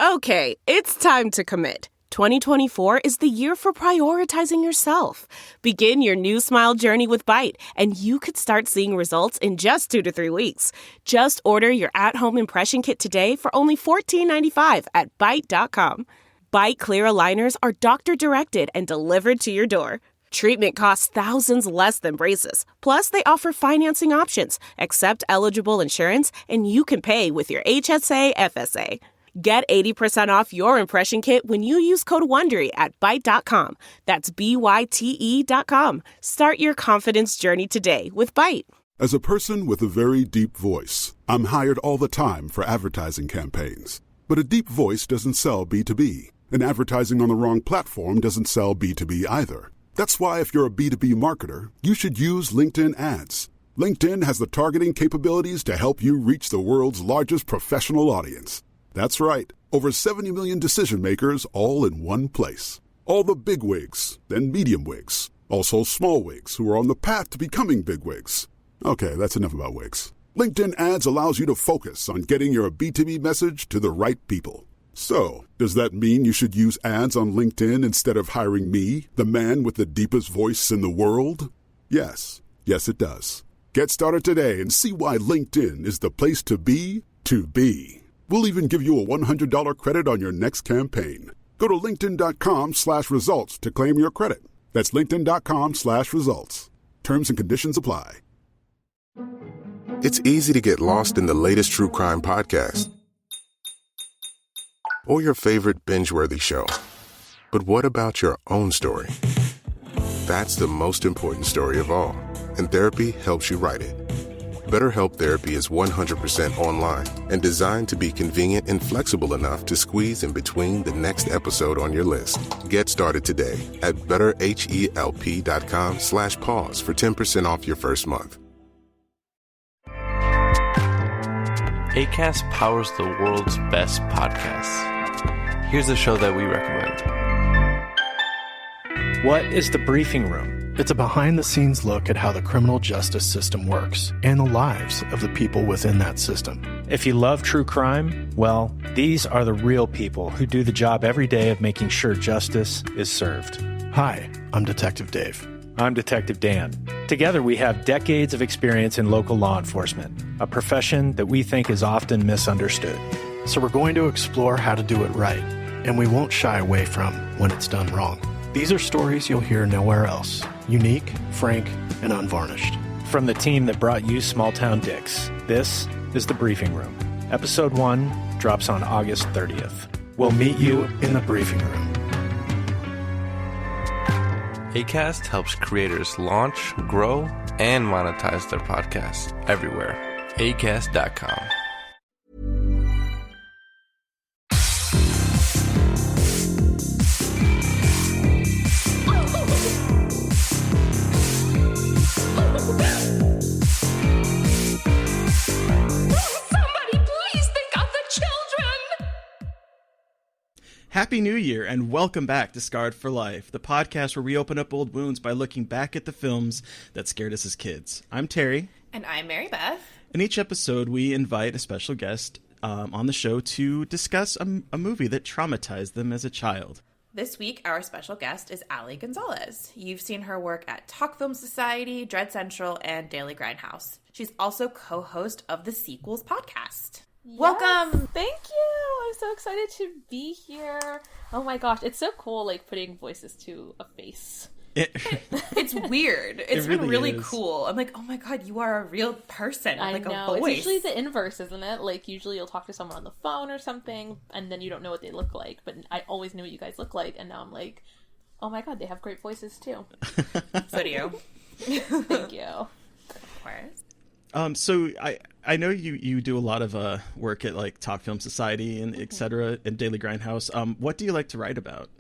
Okay, it's time to commit. 2024 is the year for prioritizing yourself. Begin your new smile journey with Byte, and you could start seeing results in just 2 to 3 weeks. Just order your at-home impression kit today for only $14.95 at Byte.com. Byte Clear aligners are doctor-directed and delivered to your door. Treatment costs thousands less than braces. Plus, they offer financing options, accept eligible insurance, and you can pay with your HSA, FSA. Get 80% off your impression kit when you use code WONDERY at Byte.com. That's BYTE.com. Start your confidence journey today with Byte. As a person with a very deep voice, I'm hired all the time for advertising campaigns. But a deep voice doesn't sell B2B, and advertising on the wrong platform doesn't sell B2B either. That's why if you're a B2B marketer, you should use LinkedIn ads. LinkedIn has the targeting capabilities to help you reach the world's largest professional audience. That's right, over 70 million decision makers all in one place. All the big wigs, then medium wigs, also small wigs who are on the path to becoming big wigs. Okay, that's enough about wigs. LinkedIn ads allows you to focus on getting your B2B message to the right people. So, does that mean you should use ads on LinkedIn instead of hiring me, the man with the deepest voice in the world? Yes. Yes, it does. Get started today and see why LinkedIn is the place to be to be. We'll even give you a $100 credit on your next campaign. Go to linkedin.com/results to claim your credit. That's linkedin.com/results. Terms and conditions apply. It's easy to get lost in the latest true crime podcast or your favorite binge-worthy show. But what about your own story? That's the most important story of all, and therapy helps you write it. BetterHelp Therapy is 100% online and designed to be convenient and flexible enough to squeeze in between the next episode on your list. Get started today at betterhelp.com/pause for 10% off your first month. Acast powers the world's best podcasts. Here's a show that we recommend. What is The Briefing Room? It's a behind-the-scenes look at how the criminal justice system works and the lives of the people within that system. If you love true crime, well, these are the real people who do the job every day of making sure justice is served. Hi, I'm Detective Dave. I'm Detective Dan. Together we have decades of experience in local law enforcement, a profession that we think is often misunderstood. So we're going to explore how to do it right, and we won't shy away from when it's done wrong. These are stories you'll hear nowhere else. Unique, frank, and unvarnished. From the team that brought you Small Town Dicks, this is The Briefing Room. Episode 1 drops on August 30th. We'll meet you in the briefing room. Acast helps creators launch, grow, and monetize their podcasts everywhere. Acast.com. Happy New Year, and welcome back to Scarred for Life, the podcast where we open up old wounds by looking back at the films that scared us as kids. I'm Terry. And I'm Mary Beth. In each episode, we invite a special guest on the show to discuss a movie that traumatized them as a child. This week, our special guest is Ali Gonzalez. You've seen her work at Talk Film Society, Dread Central, and Daily Grindhouse. She's also co-host of the Sequels podcast. Yes, welcome. Thank you. I'm so excited to be here. Oh my gosh, it's so cool, like putting voices to a face. It's weird. It's really been really is. cool. I'm like, oh my god, you are a real person. I like know. A voice. It's usually the inverse, isn't it? Like usually you'll talk to someone on the phone or something, and then you don't know what they look like. But I always knew what you guys look like, and now I'm like, oh my god, they have great voices too. So do you. Thank you. Of course. So I know you do a lot of work at like Talk Film Society and et cetera, and Daily Grindhouse. What do you like to write about?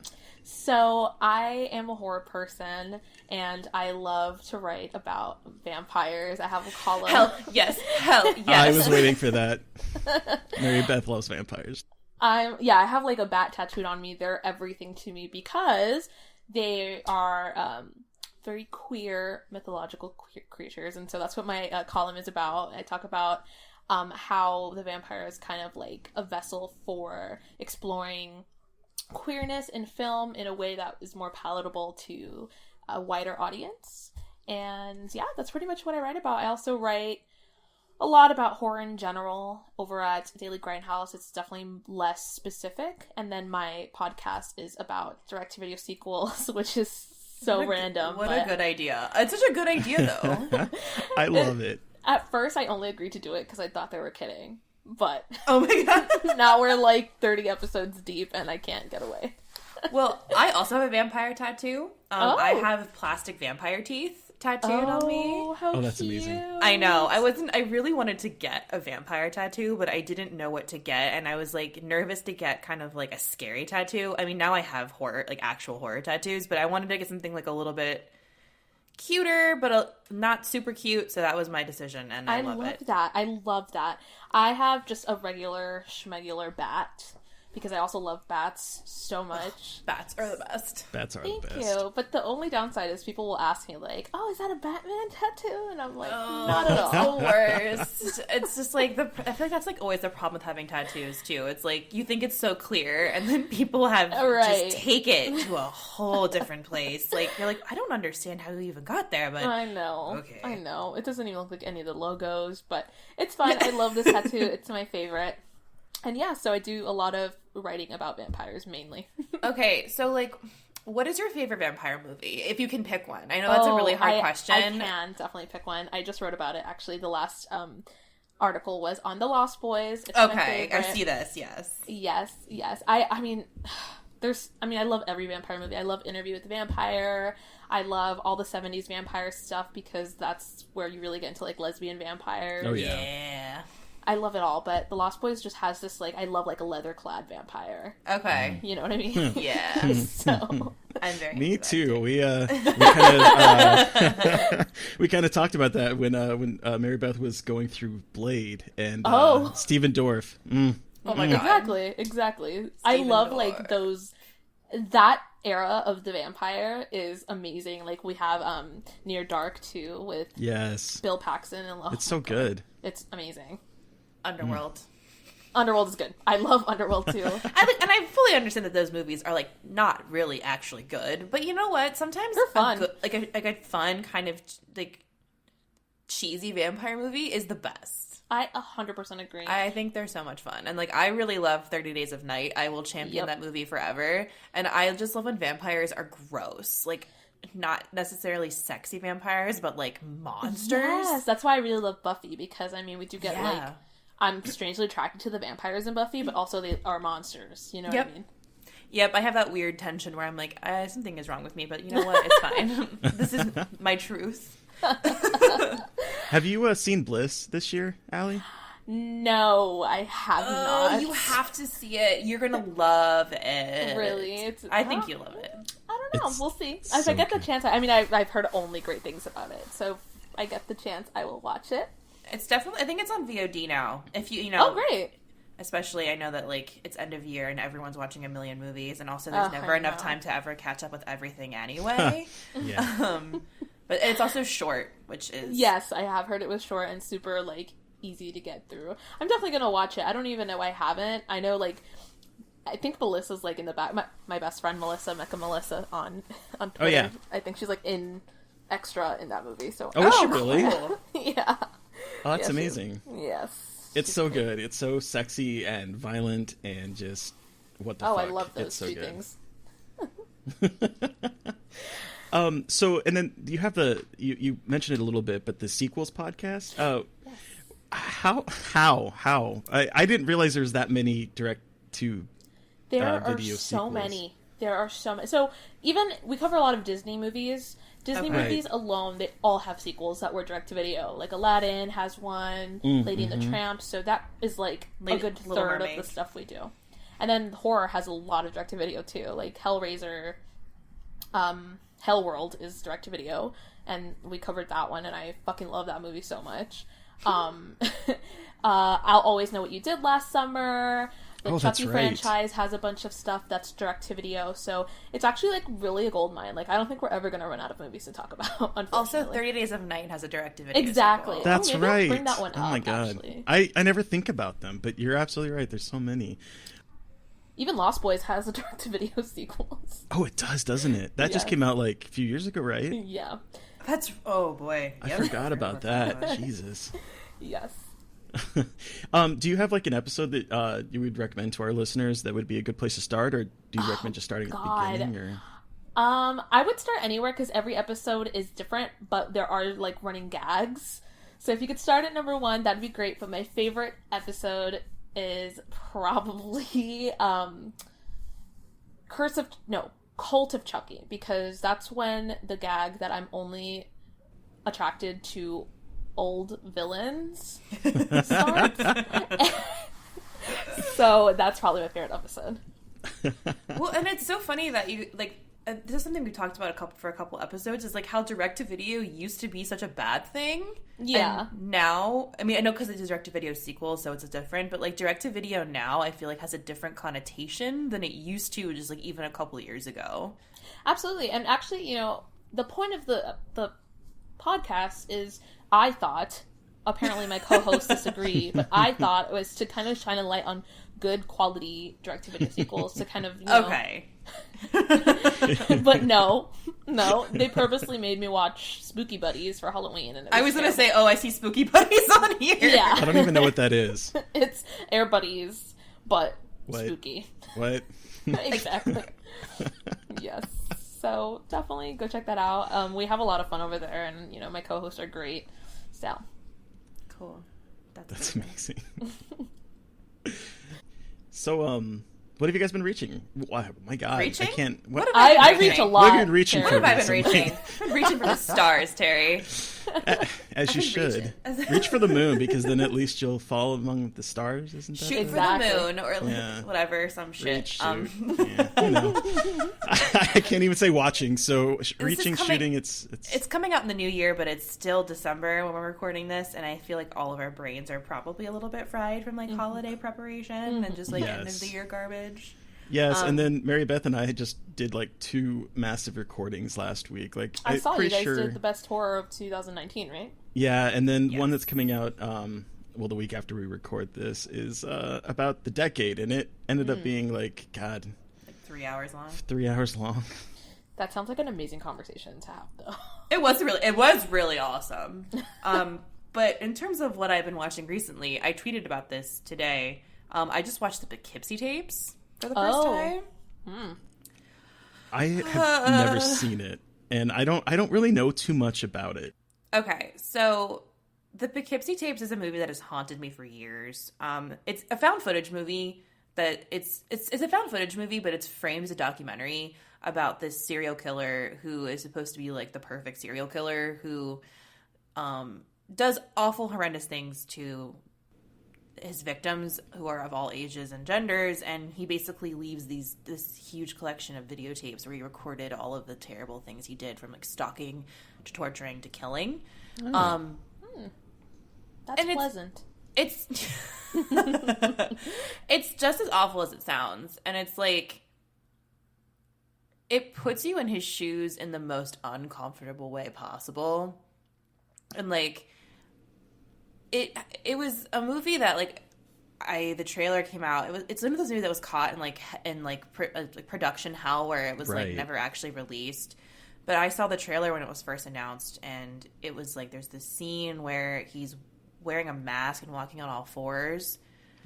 So I am a horror person, and I love to write about vampires. I have a column. Hell yes. I was waiting for that. Mary Beth loves vampires. I have like a bat tattooed on me. They're everything to me because they are very queer, mythological creatures, and so that's what my column is about. I talk about how the vampire is kind of like a vessel for exploring queerness in film in a way that is more palatable to a wider audience. And yeah, that's pretty much what I write about. I also write a lot about horror in general over at Daily Grindhouse. It's definitely less specific. And then my podcast is about direct-to-video sequels, which is so random. What a good idea. It's such a good idea, though. I love it. At first, I only agreed to do it because I thought they were kidding. But oh my god, now we're like 30 episodes deep and I can't get away. Well, I also have a vampire tattoo. I have plastic vampire teeth tattooed on me. How that's cute. amazing. I know. I really wanted to get a vampire tattoo, but I didn't know what to get, and I was like nervous to get kind of like a scary tattoo. I mean, now I have horror, like actual horror tattoos, but I wanted to get something like a little bit cuter, but not super cute, so that was my decision, and I love it. I love that. I have just a regular schmegular bat because I also love bats so much. Bats are the best. Bats are Thank the best. you. But the only downside is people will ask me like, "Oh, is that a Batman tattoo?" And I'm like, "Not at all." The worst. It's just like I feel like that's like always the problem with having tattoos too. It's like you think it's so clear, and then people have just take it to a whole different place. Like you're like, I don't understand how you even got there, but I know. Okay. I know. It doesn't even look like any of the logos, but it's fine. I love this tattoo. It's my favorite. And yeah, so I do a lot of writing about vampires mainly. Okay, so like, what is your favorite vampire movie? If you can pick one. I know that's a really hard question. I can definitely pick one. I just wrote about it, actually. The last article was on The Lost Boys. It's okay, I see this, yes. Yes. I mean, I love every vampire movie. I love Interview with the Vampire. I love all the 70s vampire stuff because that's where you really get into like lesbian vampires. Oh, yeah. I love it all, but The Lost Boys just has this, like, I love, like, a leather-clad vampire. Okay. You know what I mean? Yeah. So, I'm very Me too. Too. We kind of talked about that when Mary Beth was going through Blade and Stephen Dorff. Oh my god. Exactly. I love, like, that era of the vampire is amazing. Like, we have Near Dark, too, with Bill Paxton. And it's so good. It's amazing. Underworld. Underworld is good. I love Underworld too. And I fully understand that those movies are like not really actually good, but you know what? Sometimes they're fun. A good fun kind of like cheesy vampire movie is the best. I 100% agree. I think they're so much fun, and like I really love 30 Days of Night. I will champion that movie forever, and I just love when vampires are gross, like. Not necessarily sexy vampires, but like monsters. Yes, that's why I really love Buffy because I mean we do get like I'm strangely attracted to the vampires in Buffy, but also they are monsters. You know what I mean? Yep, I have that weird tension where I'm like, something is wrong with me, but you know what? It's fine. This is my truth. Have you seen Bliss this year, Allie? No, I have not. You have to see it. You're gonna love it. Really? I think you love it. I don't know. We'll see. If I get the chance, I've heard only great things about it. So if I get the chance, I will watch it. It's definitely. I think it's on VOD now. If you know. Oh, great. Especially, I know that like it's end of year and everyone's watching a million movies, and also there's never enough time to ever catch up with everything anyway. But it's also short, which is I have heard it was short and super like easy to get through. I'm definitely gonna watch it. I don't even know I haven't. I know like. I think Melissa's like in the back. My best friend Melissa, Mecca Melissa on Twitter. Oh yeah. I think she's like in extra in that movie. So is she really? Cool. Yeah. Oh, that's amazing. Yes. It's so good. It's so sexy and violent and just what the fuck. I love those so two good. things. So and then you have you mentioned it a little bit, but the sequels podcast. Yes. How? I didn't realize there's that many direct to. There are video so sequels. many. There are so many. So even we cover a lot of Disney movies. Disney movies alone, they all have sequels that were direct to video. Like Aladdin has one, Lady and the Tramp. So that is like a good third of the stuff we do. And then horror has a lot of direct to video too. Like Hellraiser, Hellworld is direct to video, and we covered that one, and I fucking love that movie so much. I'll Always Know What You Did Last Summer. The Chucky franchise has a bunch of stuff that's direct-to-video, so it's actually, like, really a goldmine. Like, I don't think we're ever going to run out of movies to talk about, unfortunately. Also, 30 Days of Night has a direct-to-video Exactly. sequel. That's right. I'll bring that one oh up, my god. actually. I never think about them, but you're absolutely right. There's so many. Even Lost Boys has a direct-to-video sequel. Oh, it does, doesn't it? That just came out like a few years ago, right? Yeah. That's oh boy. I forgot about that. Jesus. Yes. Do you have like an episode that you would recommend to our listeners that would be a good place to start, or do you recommend just starting at the beginning? Or? I would start anywhere because every episode is different, but there are like running gags. So if you could start at number 1, that'd be great. But my favorite episode is probably Cult of Chucky, because that's when the gag that I'm only attracted to old villains starts. So that's probably my favorite episode. Well, and it's so funny that you like. This is something we talked about for a couple episodes. Is like how direct-to-video used to be such a bad thing. Yeah. And now, I mean, I know because it's a direct-to-video sequel, so it's different. But like direct-to-video now, I feel like has a different connotation than it used to, just like even a couple years ago. Absolutely, and actually, you know, the point of the podcast is, I thought, apparently my co-hosts disagree, but I thought it was to kind of shine a light on good quality direct-to-video sequels to kind of, you know... Okay. But no, they purposely made me watch Spooky Buddies for Halloween. And I was going to say, I see Spooky Buddies on here. Yeah. I don't even know what that is. It's Air Buddies, but what? spooky. What? Exactly. Yes. So definitely go check that out. We have a lot of fun over there, and you know my co-hosts are great. So cool. That's amazing. So what have you guys been reaching? Oh my god, reaching? I can't. What I reach a lot. What have you been reaching What for? have I been reaching? I've been reaching for the stars, Terry. As you should. Reach for the moon, because then at least you'll fall among the stars, isn't that? Shoot Exactly. for the moon, or whatever, some shit. Reach, yeah, you know. I can't even say watching, so reaching, shooting, it's coming out in the new year, but it's still December when we're recording this, and I feel like all of our brains are probably a little bit fried from like holiday preparation and just like end of the year garbage. Yes, and then Mary Beth and I just did like 2 massive recordings last week. Like I saw you guys sure... did the best horror of 2019, right? Yeah, and then one that's coming out the week after we record this is about the decade, and it ended up being like 3 hours long. 3 hours long. That sounds like an amazing conversation to have, though. It was really awesome. But in terms of what I've been watching recently, I tweeted about this today. I just watched the Poughkeepsie tapes for the first time. I have never seen it, and I don't really know too much about it. Okay, so the Poughkeepsie tapes is a movie that has haunted me for years. It's a found footage movie that it's a found footage movie, but it's framed as a documentary about this serial killer who is supposed to be like the perfect serial killer who does awful, horrendous things to his victims, who are of all ages and genders, and he basically leaves this huge collection of videotapes where he recorded all of the terrible things he did, from like stalking to torturing to killing. That's pleasant. It's it's just as awful as it sounds, and it's like it puts you in his shoes in the most uncomfortable way possible, and like. It was a movie that like the trailer came out. It's one of those movies that was caught in production hell where it was like never actually released. But I saw the trailer when it was first announced, and it was like there's this scene where he's wearing a mask and walking on all fours.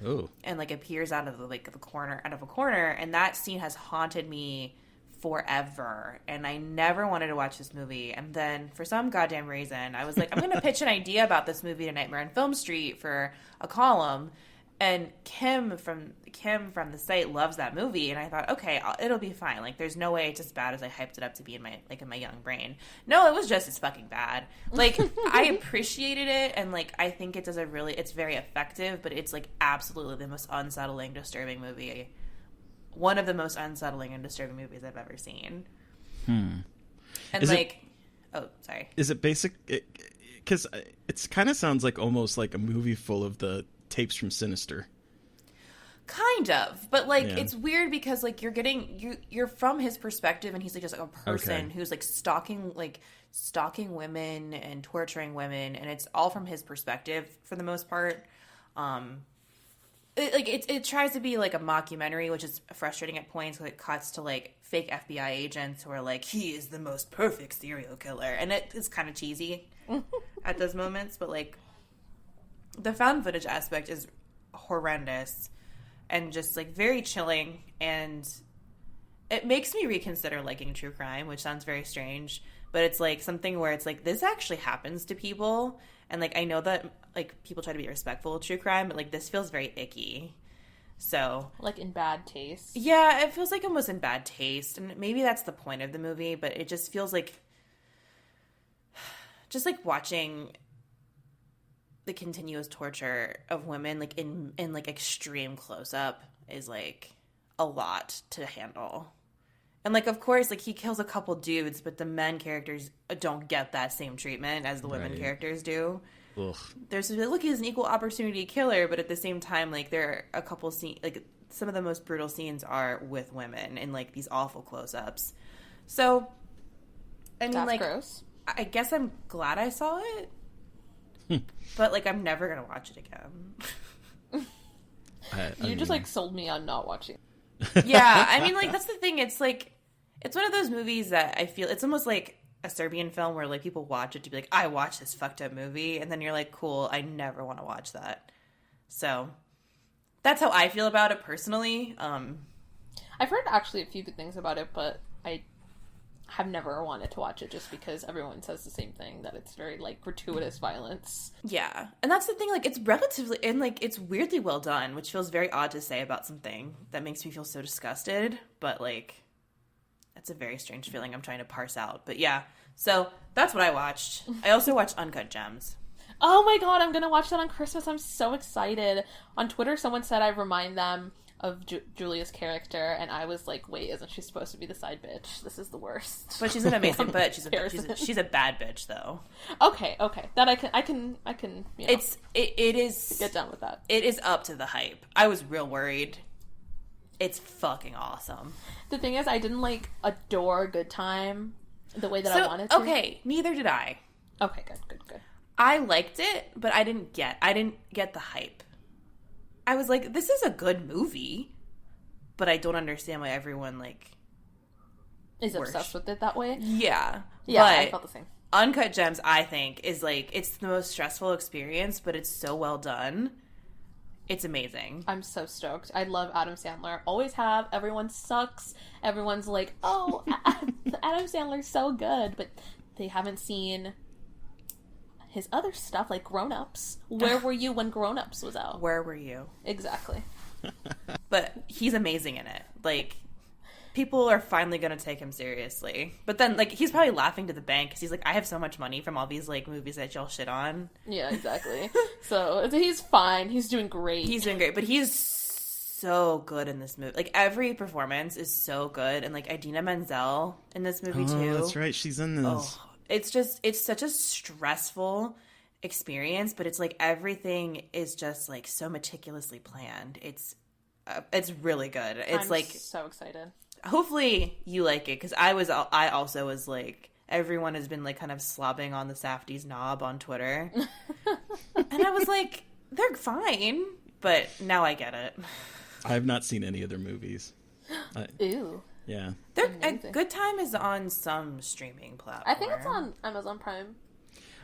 Oh. And like appears out of a corner, and that scene has haunted me forever, and I never wanted to watch this movie. And then for some goddamn reason I was like, I'm gonna pitch an idea about this movie to Nightmare on Film Street for a column, and Kim from the site loves that movie, and I thought, okay, it'll be fine. Like there's no way it's as bad as I hyped it up to be in my young brain. No, it was just as fucking bad. Like I appreciated it, and like I think it does it's very effective, but it's like absolutely the most unsettling, disturbing movie. One of the most unsettling and disturbing movies I've ever seen. And sorry. Is it basic? Because it kind of sounds like almost like a movie full of the tapes from Sinister. Kind of, but like it's weird because like you're from his perspective, and he's like just like a person who's like stalking women and torturing women, and it's all from his perspective for the most part. It tries to be like a mockumentary, which is frustrating at points. It cuts to like fake FBI agents who are like, he is the most perfect serial killer, and it's kind of cheesy at those moments. But like the found footage aspect is horrendous and just like very chilling, and it makes me reconsider liking true crime, which sounds very strange, but it's like something where it's like this actually happens to people. And, like, I know that, like, people try to be respectful of true crime, but, like, this feels very icky. So. Like, in bad taste? Yeah, it feels like almost in bad taste. And maybe that's the point of the movie, but it just feels like. Just, like, watching the continuous torture of women, like, in like, extreme close-up is, like, a lot to handle. And, like, of course, like, he kills a couple dudes, but the men characters don't get that same treatment as the women characters do. Ugh. There's, look, he's an equal opportunity killer, but at the same time, like, there are a couple scenes, like, some of the most brutal scenes are with women in, like, these awful close-ups. So, I mean, that's like, gross. I guess I'm glad I saw it, but, like, I'm never going to watch it again. You just, like, sold me on not watching. Yeah, I mean, like, that's the thing. It's, like, it's one of those movies that I feel, it's almost like a Serbian film where, like, people watch it to be like, I watched this fucked up movie, and then you're like, cool, I never want to watch that. So, that's how I feel about it personally. I've heard actually a few good things about it, but I have never wanted to watch it just because everyone says the same thing, that it's very, like, gratuitous violence. Yeah, and that's the thing, like, it's relatively, and, like, it's weirdly well done, which feels very odd to say about something that makes me feel so disgusted, but, like, that's a very strange feeling I'm trying to parse out. But yeah, so that's what I watched. I also watched Uncut Gems. Oh my god, I'm gonna watch that on Christmas. I'm so excited. On Twitter, someone said I remind them of Julia's character, and I was like, wait, isn't she supposed to be the side bitch? This is the worst. But she's an amazing bitch. She's a bad bitch, though. Okay. That I can you know, it is get done with that. It is up to the hype. I was real worried. It's fucking awesome. The thing is, I didn't like adore Good Time the way that I wanted to. Okay, neither did I. Okay, good. I liked it, but I didn't get the hype. I was like, this is a good movie, but I don't understand why everyone, like, is obsessed with it that way. Yeah, but I felt the same. Uncut Gems, I think, is like, it's the most stressful experience, but it's so well done. It's amazing. I'm so stoked. I love Adam Sandler. Always have. Everyone sucks. Everyone's like, oh, Adam Sandler's so good, but they haven't seen his other stuff, like Grown Ups. Where were you when Grown Ups was out? Where were you? Exactly. But he's amazing in it. Like, people are finally going to take him seriously. But then, like, he's probably laughing to the bank because he's like, I have so much money from all these, like, movies that y'all shit on. Yeah, exactly. So he's fine. He's doing great. He's doing great. But he's so good in this movie. Like, every performance is so good. And, like, Idina Menzel in this movie, too. Oh, that's right. She's in this. Oh, it's such a stressful experience, but it's, like, everything is just, like, so meticulously planned. It's really good. It's, I'm like, so excited. Hopefully you like it, because I also was like, everyone has been like kind of slobbing on the Safdie's knob on Twitter, and I was like, they're fine, but now I get it. I have not seen any of their movies. Ew. Yeah. Good Time is on some streaming platform. I think it's on Amazon Prime.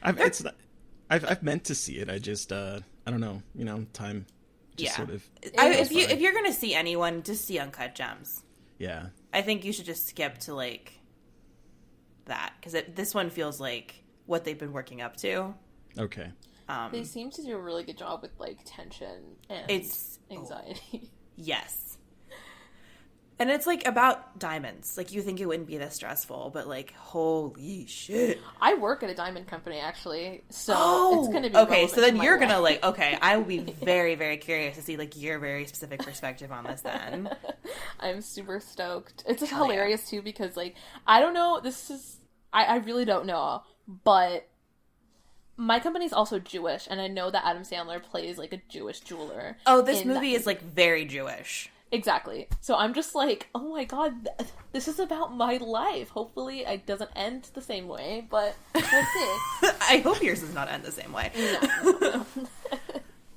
I've meant to see it. I just I don't know. You know, time. Just sort of. If you're gonna see anyone, just see Uncut Gems. Yeah. I think you should just skip to, like, that, because this one feels like what they've been working up to. Okay. They seem to do a really good job with, like, tension and anxiety. Yes. And it's, like, about diamonds. Like, you think it wouldn't be this stressful, but, like, holy shit. I work at a diamond company, actually, so it's going to be okay, so then you're going to, like, okay, I will be very, very curious to see, like, your very specific perspective on this then. I'm super stoked. It's hilarious, too, because, like, I don't know, I really don't know, but my company's also Jewish, and I know that Adam Sandler plays like a Jewish jeweler. Oh, this movie is like very Jewish. Exactly. So I'm just like, oh my god, this is about my life. Hopefully it doesn't end the same way, but we'll see. I hope yours does not end the same way. No.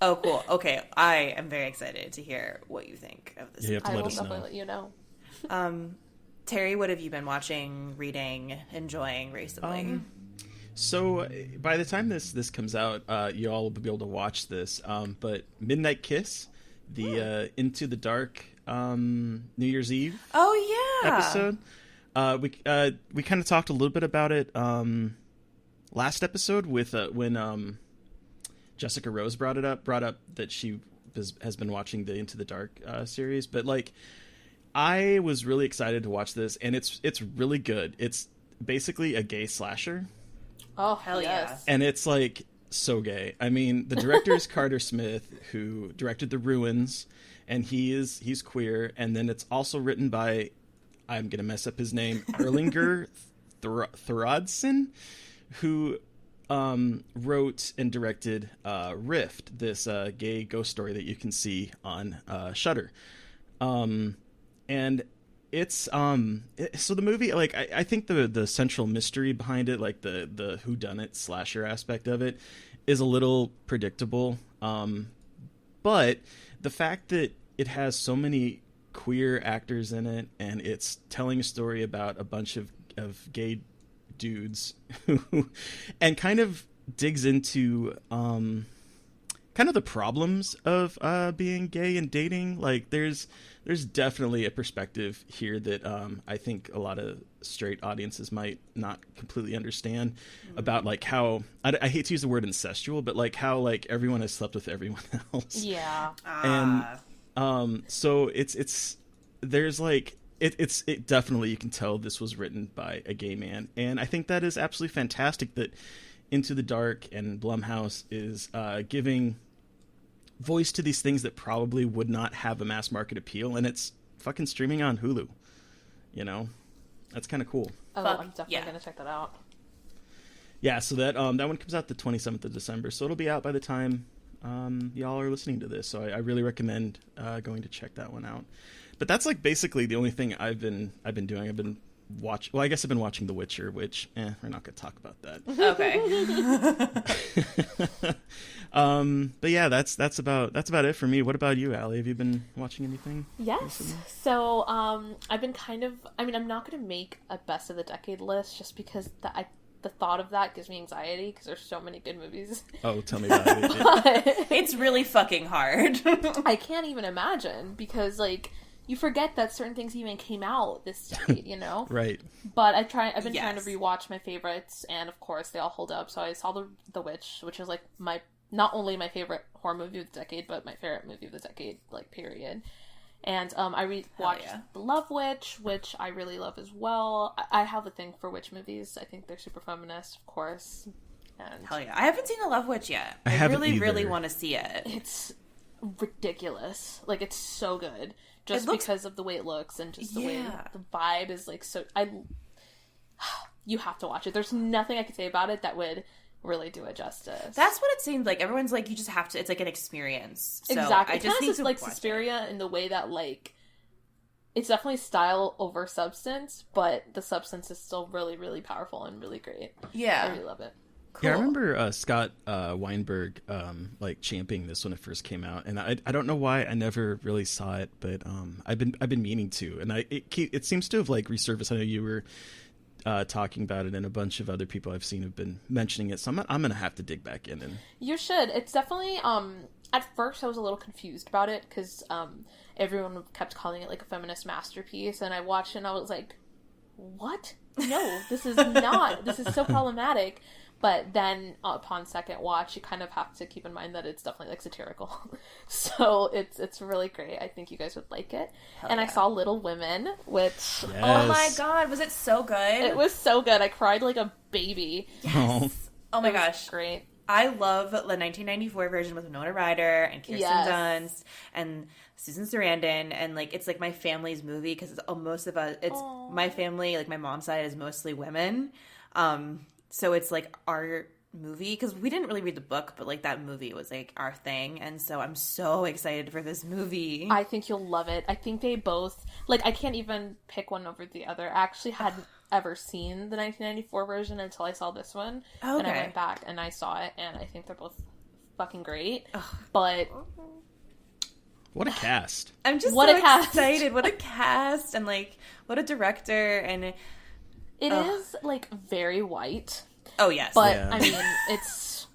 Oh, cool. Okay, I am very excited to hear what you think of this. You have to I let will us know. definitely let you know. Terry, what have you been watching, reading, enjoying recently? So by the time this comes out, you all will be able to watch this. But Midnight Kiss, the Into the Dark New Year's Eve episode. We kind of talked a little bit about it last episode with when Jessica Rose brought up that she has been watching the Into the Dark series. But like, I was really excited to watch this, and it's really good. It's basically a gay slasher. Oh, hell yes. And it's like so gay. I mean, the director is Carter Smith, who directed The Ruins, and he's queer. And then it's also written by, I'm gonna mess up his name, Erlinger Thoroddsen, who wrote and directed Rift, this gay ghost story that you can see on Shudder. And it's so the movie, like, I think the central mystery behind it, like the whodunit slasher aspect of it, is a little predictable. But the fact that it has so many queer actors in it, and it's telling a story about a bunch of gay dudes who and kind of digs into kind of the problems of being gay and dating. Like there's definitely a perspective here that I think a lot of straight audiences might not completely understand about, like, how I hate to use the word incestual, but like how like everyone has slept with everyone else. Yeah. And so it's there's like it definitely, you can tell this was written by a gay man, and I think that is absolutely fantastic that Into the Dark and Blumhouse is giving voice to these things that probably would not have a mass market appeal, and it's fucking streaming on Hulu. You know, that's kind of cool. Oh, I'm definitely gonna check that out. Yeah, so that one comes out the 27th of December, so it'll be out by the time y'all are listening to this. So I really recommend going to check that one out. But that's like basically the only thing I've been doing. I've been I guess I've been watching The Witcher, which we're not going to talk about that. Okay. But yeah, that's about it for me. What about you, Allie? Have you been watching anything? Yes. recently? So I've been I'm not going to make a best of the decade list just because the thought of that gives me anxiety because there's so many good movies. Oh, tell me about it. It's really fucking hard. I can't even imagine because like you forget that certain things even came out this decade, you know? Right. But I've been trying to rewatch my favorites, and of course they all hold up. So I saw The Witch, which is like not only my favorite horror movie of the decade, but my favorite movie of the decade, like, period. And I watched The Love Witch, which I really love as well. I have a thing for witch movies. I think they're super feminist, of course. And Hell yeah. I haven't seen The Love Witch yet. I haven't really, either. really want to see it. It's ridiculous. Like, it's so good. Just because of the way it looks and just the way the vibe is, like, so... You have to watch it. There's nothing I could say about it that would really do it justice. That's what it seems like. Everyone's like, you just have to... It's like an experience. So exactly. I just need to like watch Suspiria in the way that, like... It's definitely style over substance, but the substance is still really, really powerful and really great. Yeah. I really love it. Cool. Yeah, I remember Scott Weinberg like championing this when it first came out, and I don't know why I never really saw it, but I've been meaning to, and it seems to have like resurfaced. I know you were talking about it, and a bunch of other people I've seen have been mentioning it, so I'm gonna have to dig back in. And you should. It's definitely at first I was a little confused about it because everyone kept calling it like a feminist masterpiece, and I watched it and I was like, what? No, this is not. This is so problematic. But then, upon second watch, you kind of have to keep in mind that it's definitely, like, satirical. So, it's really great. I think you guys would like it. I saw Little Women, which... Yes. Oh my god, was it so good? It was so good. I cried like a baby. Yes. Oh my gosh. Great. I love the 1994 version with Winona Ryder and Kirsten Dunst and Susan Sarandon, and like it's like my family's movie because most of us. My family, like my mom's side, is mostly women. So it's like our movie, because we didn't really read the book, but like that movie was like our thing, and so I'm so excited for this movie. I think you'll love it. I think they both, like, I can't even pick one over the other. I actually hadn't ever seen the 1994 version until I saw this one. Okay. And I went back and I saw it, and I think they're both fucking great. But what a cast. I'm just what so a cast. excited. What a cast, and like what a director. And it is like very white. Oh yes, but Yeah. I mean, it's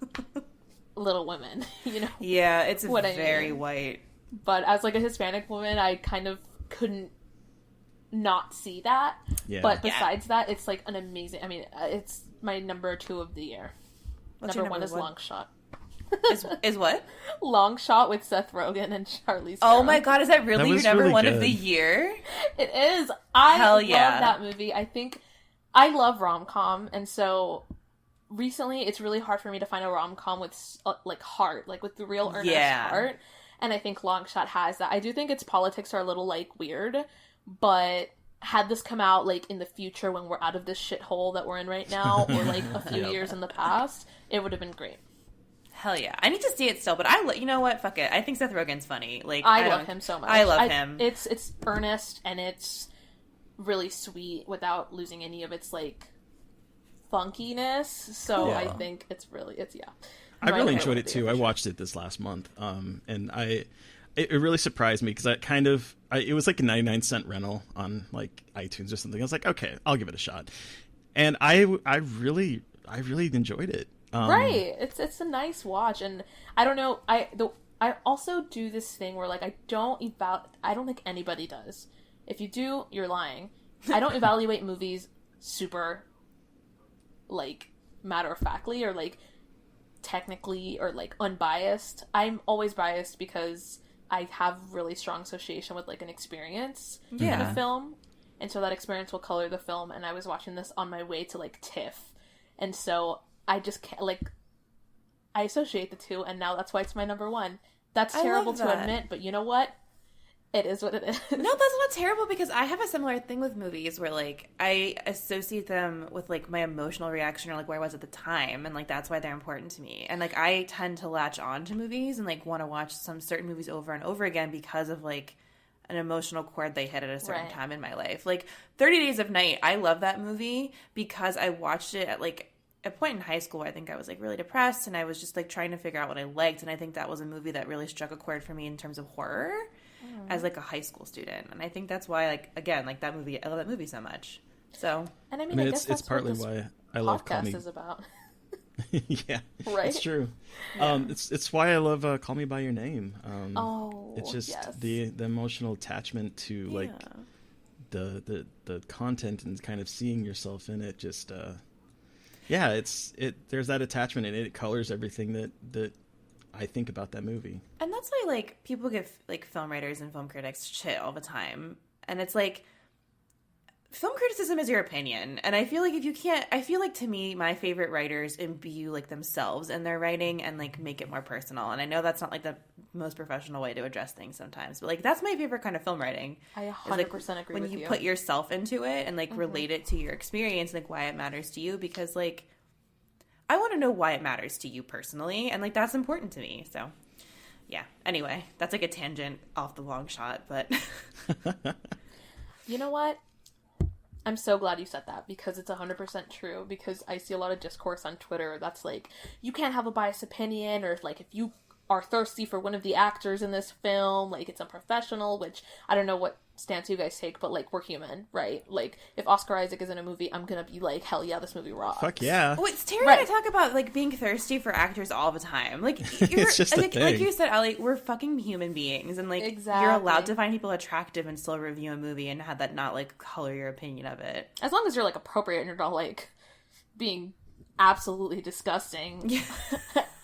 Little Women, you know. yeah, it's what I very mean. white. But as like a Hispanic woman, I kind of couldn't not see that. Yeah. But besides that, it's like an amazing. I mean, it's my number 2 of the year. What's Number your one number is one? Long Shot. Is what? Long Shot with Seth Rogen and Charlize Oh Theron. my god, is that really That your was number really one of good. the year? It is. I Hell love yeah. that movie. I think I love rom-com, and so recently it's really hard for me to find a rom-com with like heart, like with the real earnest Yeah. heart. And I think Long Shot has that. I do think its politics are a little like weird, but had this come out like in the future when we're out of this shithole that we're in right now, or like a few years in the past, it would have been great. Hell yeah. I need to see it still, but you know what? Fuck it. I think Seth Rogen's funny. Like I love him so much. I love him. It's earnest and it's really sweet without losing any of its like funkiness. So Yeah. I think it's yeah. I Right, really I enjoyed will it be too. I official. watched it this last month, and it really surprised me because it was like a 99-cent rental on like iTunes or something. I was like, okay, I'll give it a shot, and I really enjoyed it. Right. It's a nice watch, and I don't know. I also do this thing where like I don't think anybody does. If you do, you're lying. I don't evaluate movies super like matter of factly or like technically or like unbiased. I'm always biased because I have really strong association with like an experience in Yeah. a film, and so that experience will color the film. And I was watching this on my way to like TIFF, and so I just can't like I associate the two, and now that's why it's my number 1. That's I terrible love to that. admit, but you know what? It is what it is. No, that's not terrible, because I have a similar thing with movies where like I associate them with like my emotional reaction or like where I was at the time, and like that's why they're important to me. And like I tend to latch on to movies and like want to watch some certain movies over and over again because of like an emotional chord they hit at a certain Right. time in my life. Like 30 Days of Night, I love that movie because I watched it at like a point in high school where I think I was like really depressed and I was just like trying to figure out what I liked, and I think that was a movie that really struck a chord for me in terms of horror as like a high school student. And I think that's why like again like that movie, I love that movie so much. So And I I mean, mean, I guess it's that's partly what this why I love Call podcast Me. is about. Yeah, Right? it's true. It's why I love Call Me by Your Name. Oh, It's just yes. the emotional attachment to like the content and kind of seeing yourself in it. Just there's that attachment, and it colors everything that I think about that movie. And that's why, like, people give, like, film writers and film critics shit all the time. And it's like, film criticism is your opinion. And I feel like to me, my favorite writers imbue, like, themselves in their writing and, like, make it more personal. And I know that's not, like, the most professional way to address things sometimes. But, like, that's my favorite kind of film writing. I 100% is, like, agree when with you you. put yourself into it and, like, relate it to your experience, like, why it matters to you. Because, like, I want to know why it matters to you personally, and like that's important to me. So, yeah. Anyway, that's like a tangent off the long shot, but You know what? I'm so glad you said that, because it's 100% true, because I see a lot of discourse on Twitter that's like, you can't have a biased opinion, or like if you are thirsty for one of the actors in this film, like it's unprofessional, which I don't know what stance you guys take, but like we're human, right? Like if Oscar Isaac is in a movie, I'm gonna be like, hell yeah, this movie rocks. Fuck yeah. wait, Terry Right. and I talk about like being thirsty for actors all the time. Like It's just a like thing. you said, Allie, we're fucking human beings, and like you're allowed Exactly. to find people attractive and still review a movie and have that not like color your opinion of it. As long as you're like appropriate and you're not like being absolutely disgusting.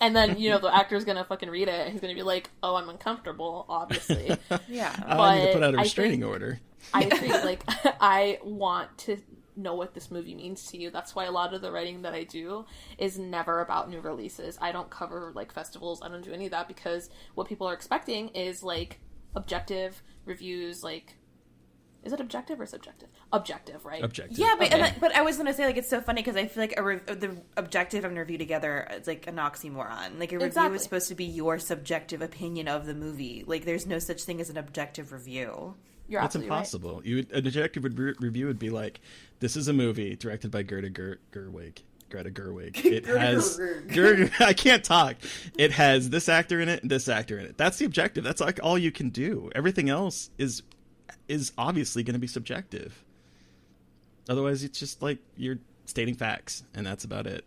And then, you know, the actor's gonna fucking read it and he's gonna be like, oh, I'm uncomfortable, obviously. Yeah. I need to But put out a I restraining think- order. I agree. Like, I want to know what this movie means to you. That's why a lot of the writing that I do is never about new releases. I don't cover, like, festivals. I don't do any of that, because what people are expecting is, like, objective reviews, like, Is it objective or subjective? Objective, right? Objective. Yeah, but Okay. but I was gonna say, like, it's so funny because I feel like the objective and review together is like an oxymoron. Like, a review Exactly. is supposed to be your subjective opinion of the movie. Like, there's no such thing as an objective review. You're That's absolutely impossible. An objective review would be like, this is a movie directed by Greta Gerwig. It has I can't talk. It has this actor in it and this actor in it. That's the objective. That's like all you can do. Everything else is obviously going to be subjective. Otherwise, it's just like you're stating facts, and that's about it.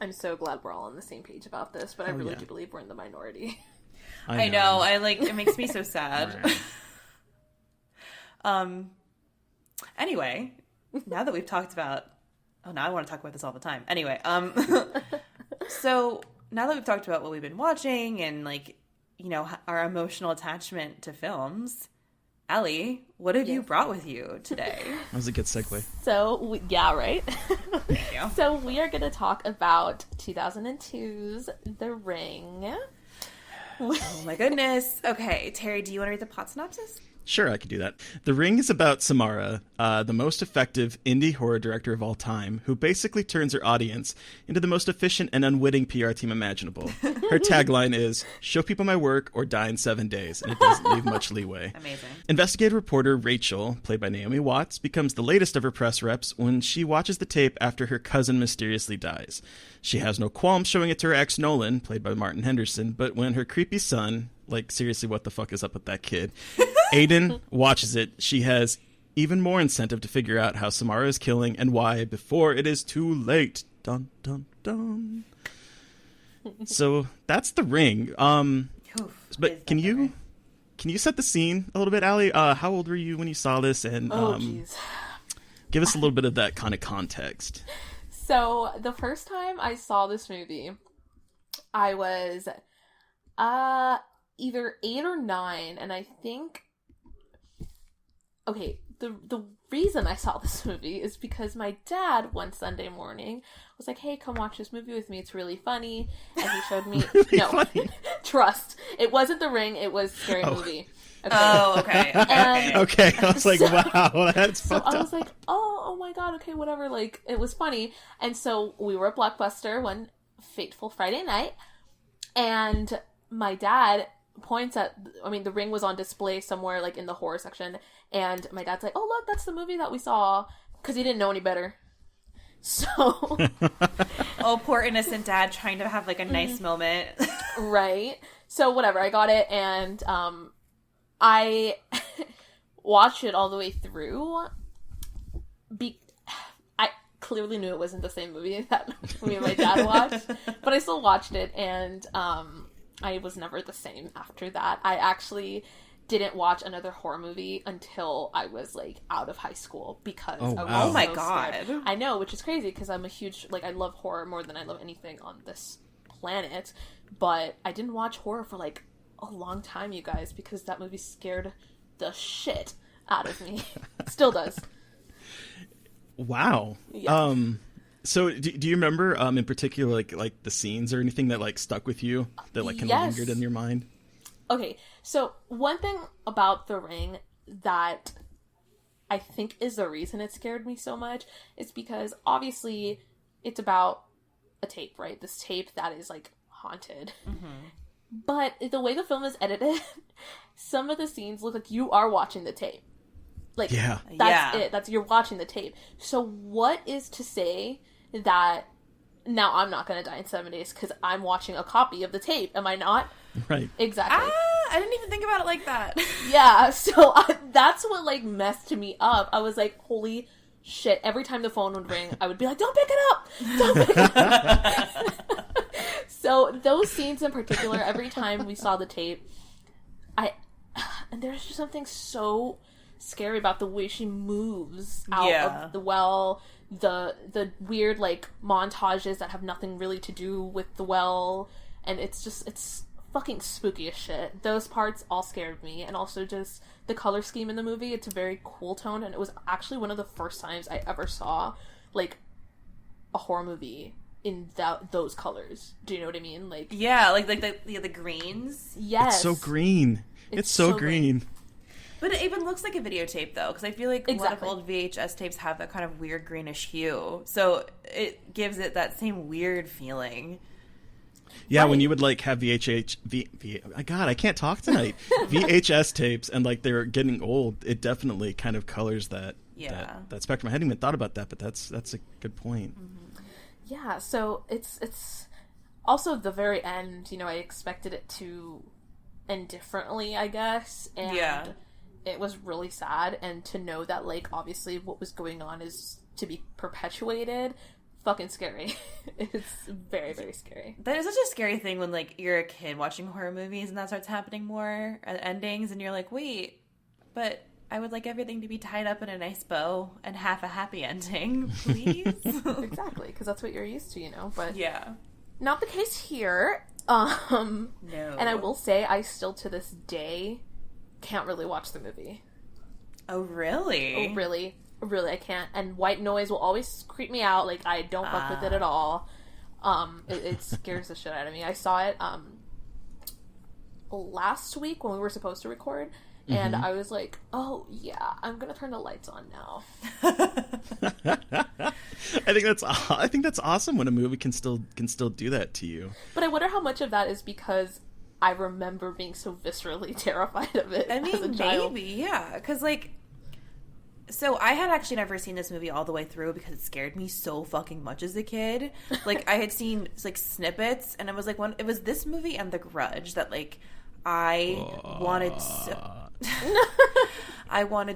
I'm so glad we're all on the same page about this, but I really yeah. do believe we're in the minority. I know. I like it makes me so sad. Anyway, now that we've talked about now I want to talk about this all the time. Anyway, so now that we've talked about what we've been watching and, like, you know, our emotional attachment to films, Ellie, what have you brought with you today? That was a good segue. So, yeah, right? Thank you. So we are going to talk about 2002's The Ring. Oh my goodness. Okay, Terry, do you want to read the plot synopsis? Sure, I could do that. The Ring is about Samara, the most effective indie horror director of all time, who basically turns her audience into the most efficient and unwitting PR team imaginable. Her tagline is, show people my work or die in 7 days, and it doesn't leave much leeway. Amazing. Investigative reporter Rachel, played by Naomi Watts, becomes the latest of her press reps when she watches the tape after her cousin mysteriously dies. She has no qualms showing it to her ex Nolan, played by Martin Henderson, but when her creepy son, like, seriously, what the fuck is up with that kid, Aiden watches it, she has even more incentive to figure out how Samara is killing and why before it is too late. Dun, dun, dun. So that's The Ring. But can you set the scene a little bit, Allie? How old were you when you saw this? And give us a little bit of that kind of context. So the first time I saw this movie, I was either 8 or 9, and I think, okay, the reason I saw this movie is because my dad one Sunday morning was like, hey, come watch this movie with me, it's really funny, and he showed me, funny. Trust, it wasn't The Ring, it was Scary Movie. Okay. Oh, okay. Okay, I was like, wow, that's so fucked I was up. like, oh my god, okay, whatever, like, it was funny. And so we were at Blockbuster one fateful Friday night, and my dad points at, The Ring was on display somewhere, like, in the horror section, and my dad's like, oh, look, that's the movie that we saw, because he didn't know any better. So... Oh, poor innocent dad trying to have, like, a nice moment. Right. So, whatever, I got it, and, I watched it all the way through. I clearly knew it wasn't the same movie that me and my dad watched, but I still watched it, and I was never the same after that. I actually didn't watch another horror movie until I was, like, out of high school because I was Oh my so god. scared. I know, which is crazy because I'm a huge, like, I love horror more than I love anything on this planet, but I didn't watch horror for, like, a long time, you guys, because that movie scared the shit out of me. Still does. Wow. Yeah. So do you remember in particular like the scenes or anything that, like, stuck with you that, like, kind of Yes. lingered in your mind? Okay, so one thing about The Ring that I think is the reason it scared me so much is because obviously it's about a tape, right? This tape that is, like, haunted. Mm-hmm. But the way the film is edited, some of the scenes look like you are watching the tape. Like, that's it. That's, you're watching the tape. So what is to say that now I'm not going to die in 7 days because I'm watching a copy of the tape? Am I not? Right. Exactly. I didn't even think about it like that. Yeah, so that's what, like, messed me up. I was like, holy shit. Every time the phone would ring, I would be like, don't pick it up! Don't pick it up! So those scenes in particular, every time we saw the tape, and there's just something so scary about the way she moves out of the well, the weird, like, montages that have nothing really to do with the well, and it's fucking spooky as shit. Those parts all scared me, and also just the color scheme in the movie, it's a very cool tone, and it was actually one of the first times I ever saw, like, a horror movie in those colors. Do you know what I mean? Like, yeah, like the greens. Yes. It's so green. It's so green. But it even looks like a videotape, though, because I feel like Exactly. a lot of old VHS tapes have that kind of weird greenish hue. So it gives it that same weird feeling. Yeah, when you would like have God, I can't talk tonight. VHS tapes, and like they're getting old, it definitely kind of colors that that spectrum. I hadn't even thought about that, but that's a good point. Mm-hmm. Yeah, so it's also the very end, I expected it to end differently, I guess. And it was really sad, and to know that, like, obviously what was going on is to be perpetuated, fucking scary. It's very, very scary. That is such a scary thing when, like, you're a kid watching horror movies and that starts happening more at endings, and you're like, wait, but I would like everything to be tied up in a nice bow and have a happy ending, please. Exactly, because that's what you're used to, but yeah, not the case here. No. And I will say, I still to this day can't really watch the movie. Oh, really? Oh, really? Really, I can't. And white noise will always creep me out. Like, I don't fuck with it at all. It scares the shit out of me. I saw it last week when we were supposed to record, and I was like, oh yeah, I'm gonna turn the lights on now. I think that's awesome when a movie can still do that to you. But I wonder how much of that is because I remember being so viscerally terrified of it. I mean, as a child. maybe, yeah, because like. So I had actually never seen this movie all the way through because it scared me so fucking much as a kid. Like, I had seen like snippets, and it was like it was this movie and The Grudge that like I wanted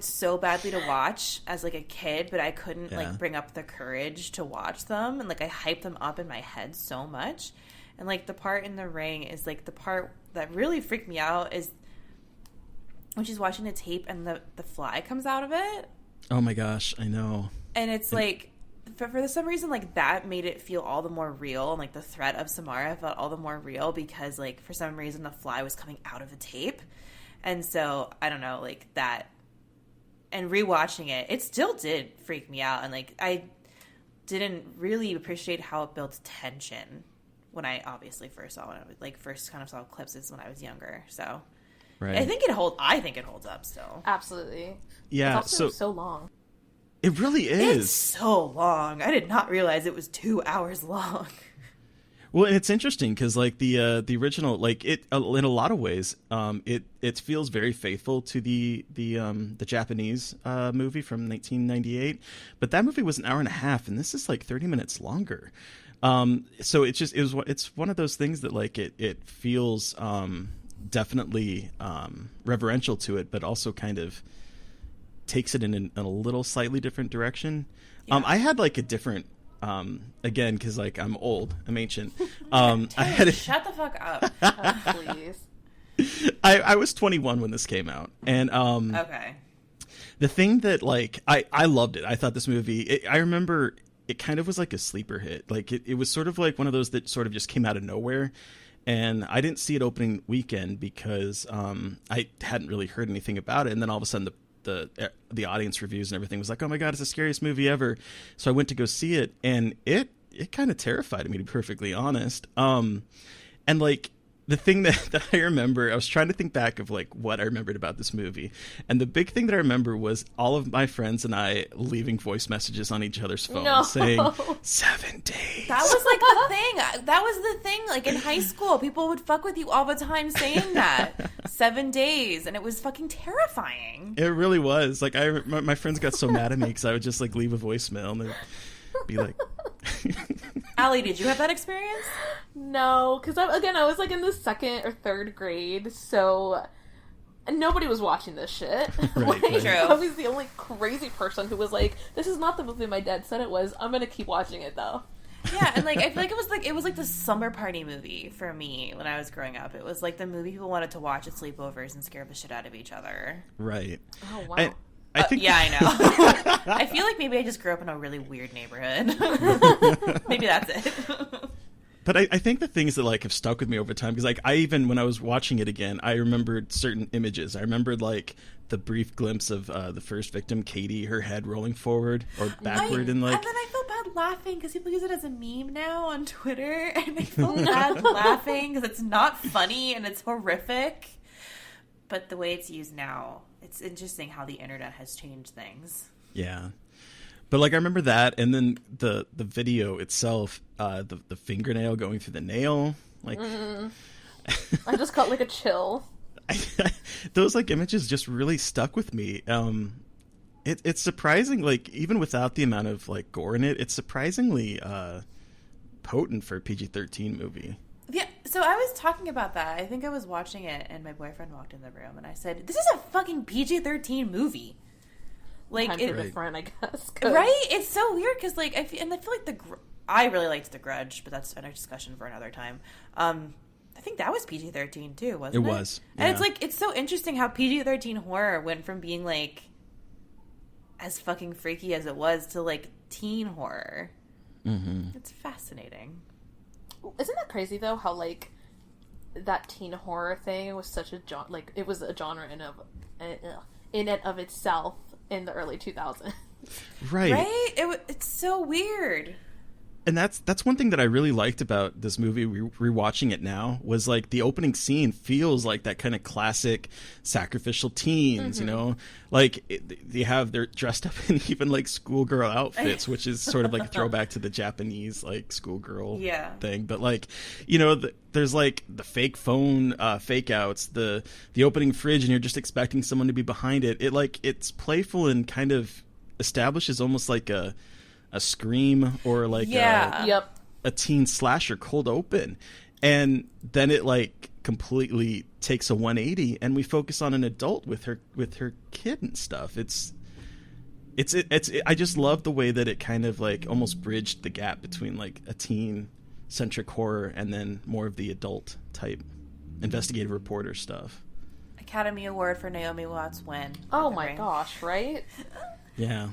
so badly to watch as like a kid, but I couldn't like bring up the courage to watch them, and like I hyped them up in my head so much. And like the part in the ring is like the part that really freaked me out is when she's watching the tape and the fly comes out of it. Oh my gosh, I know. And it's like, for some reason, like, that made it feel all the more real. And, like, the threat of Samara felt all the more real because, like, for some reason, the fly was coming out of the tape. And so, I don't know, like, that. And rewatching it, it still did freak me out. And, like, I didn't really appreciate how it built tension when I obviously first saw it. Like, first kind of saw clips is when I was younger. So... Right. I think it holds up still. Absolutely. Yeah. It's also so long. It really is. It's so long. I did not realize it was 2 hours long. Well, and it's interesting because like the original, like it in a lot of ways, it feels very faithful to the Japanese movie from 1998, but that movie was an hour and a half, and this is like 30 minutes longer. So it's one of those things that like it feels. Definitely reverential to it, but also kind of takes it in a little slightly different direction. Yeah. I had like a different again because like I'm old, I'm ancient. Shut the fuck up, please. I was 21 when this came out, and okay. The thing that like I loved it. I thought this movie. I remember it kind of was like a sleeper hit. Like it was sort of like one of those that sort of just came out of nowhere. And I didn't see it opening weekend because I hadn't really heard anything about it. And then all of a sudden the audience reviews and everything was like, oh my God, it's the scariest movie ever. So I went to go see it, and it kind of terrified me, to be perfectly honest. And like the thing that I remember, I was trying to think back of like what I remembered about this movie. And the big thing that I remember was all of my friends and I leaving voice messages on each other's phones saying 7 days. That was like the thing. That was the thing. Like in high school, people would fuck with you all the time saying that 7 days. And it was fucking terrifying. It really was. Like my friends got so mad at me because I would just like leave a voicemail and they'd be like... Allie, did you have that experience? No, because I was like in the second or third grade, so nobody was watching this shit. Right, True. I was the only crazy person who was like, "This is not the movie my dad said it was. I'm gonna keep watching it though." Yeah, and like I feel like it was like the summer party movie for me when I was growing up. It was like the movie people wanted to watch at sleepovers and scare the shit out of each other. Right. Oh wow. I think yeah, I know. I feel like maybe I just grew up in a really weird neighborhood. Maybe that's it. But I think the things that like have stuck with me over time, because like I even when I was watching it again, I remembered certain images. I remembered like the brief glimpse of the first victim, Katie, her head rolling forward or backward, and like. And then I feel bad laughing because people use it as a meme now on Twitter, and I feel bad laughing because it's not funny and it's horrific. but the way it's used now, it's interesting how the internet has changed things. Yeah. But like I remember that, and then the video itself, the fingernail going through the nail, like I just got like a chill. Those like images just really stuck with me. It's surprising, like even without the amount of like gore in it, it's surprisingly potent for a PG-13 movie. Yeah, so I was talking about that. I think I was watching it, and my boyfriend walked in the room, and I said, "This is a fucking PG-13 movie." Like, Time for different, I guess. Right? It's so weird because, like, I feel like I really liked The Grudge, but that's another discussion for another time. I think that was PG-13 too, wasn't it? It was, and yeah. it's like it's so interesting how PG-13 horror went from being like as fucking freaky as it was to like teen horror. Mm-hmm. It's fascinating. Isn't that crazy though? How like that teen horror thing was such a it was a genre in and of itself in the early 2000s. Right. It's so weird. And that's one thing that I really liked about this movie, rewatching it now, was like the opening scene feels like that kind of classic sacrificial teens, you know, like they're dressed up in even like schoolgirl outfits, which is sort of like a throwback to the Japanese like schoolgirl thing. But like, you know, there's like the fake phone fake outs, the opening fridge, and you're just expecting someone to be behind it. It's playful and kind of establishes almost like a Scream or like a teen slasher cold open, and then it like completely takes a 180 and we focus on an adult with her kid and stuff. It's I just love the way that it kind of like almost bridged the gap between like a teen centric horror and then more of the adult type investigative reporter stuff. Academy Award for Naomi Watts win. Oh my gosh, right? Yeah.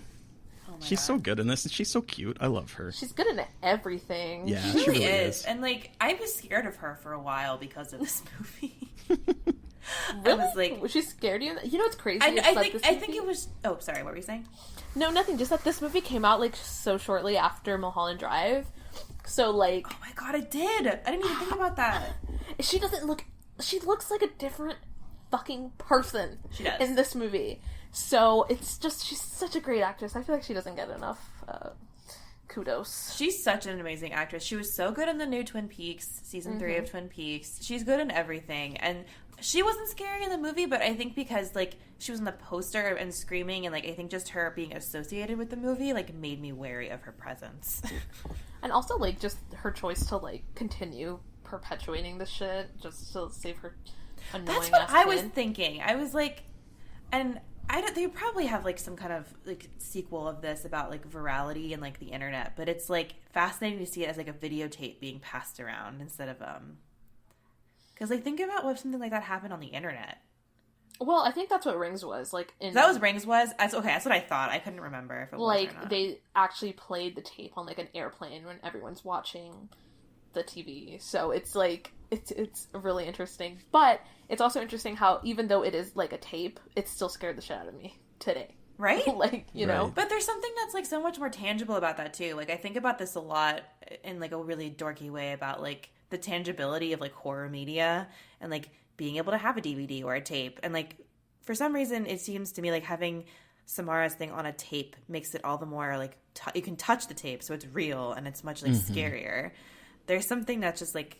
She's so good in this, and she's so cute. I love her. She's good in everything. Yeah, she really is. And like, I was scared of her for a while because of this movie. Really? I was like, was she scared of you? You know what's crazy? I think it was. Oh, sorry. What were you saying? No, nothing. Just that this movie came out like so shortly after Mulholland Drive. So like, oh my god, it did. I didn't even think about that. She doesn't look. She looks like a different fucking person. She does in this movie. So it's just, she's such a great actress. I feel like she doesn't get enough kudos. She's such an amazing actress. She was so good in the new Twin Peaks, season 3 of Twin Peaks. She's good in everything. And she wasn't scary in the movie, but I think because like she was in the poster and screaming, and like I think just her being associated with the movie like made me wary of her presence. And also like just her choice to like continue perpetuating this shit just to save her annoying That's what ass I kid. was thinking. I was like, and they probably have like some kind of like sequel of this about like virality and like the internet, but it's like fascinating to see it as like a videotape being passed around instead of because like think about what something like that happened on the internet. Well, I think that's what Rings was like. That was Rings was. That's okay. That's what I thought. I couldn't remember if it was like or not. they actually played the tape on like an airplane when everyone's watching the TV. So it's like it's really interesting, but it's also interesting how even though it is like a tape, it still scared the shit out of me today. Right? Like, you know. But there's something that's like so much more tangible about that too. Like I think about this a lot in like a really dorky way about like the tangibility of like horror media and like being able to have a DVD or a tape. And like for some reason it seems to me like having Samara's thing on a tape makes it all the more like you can touch the tape, so it's real and it's much like scarier. There's something that's just like,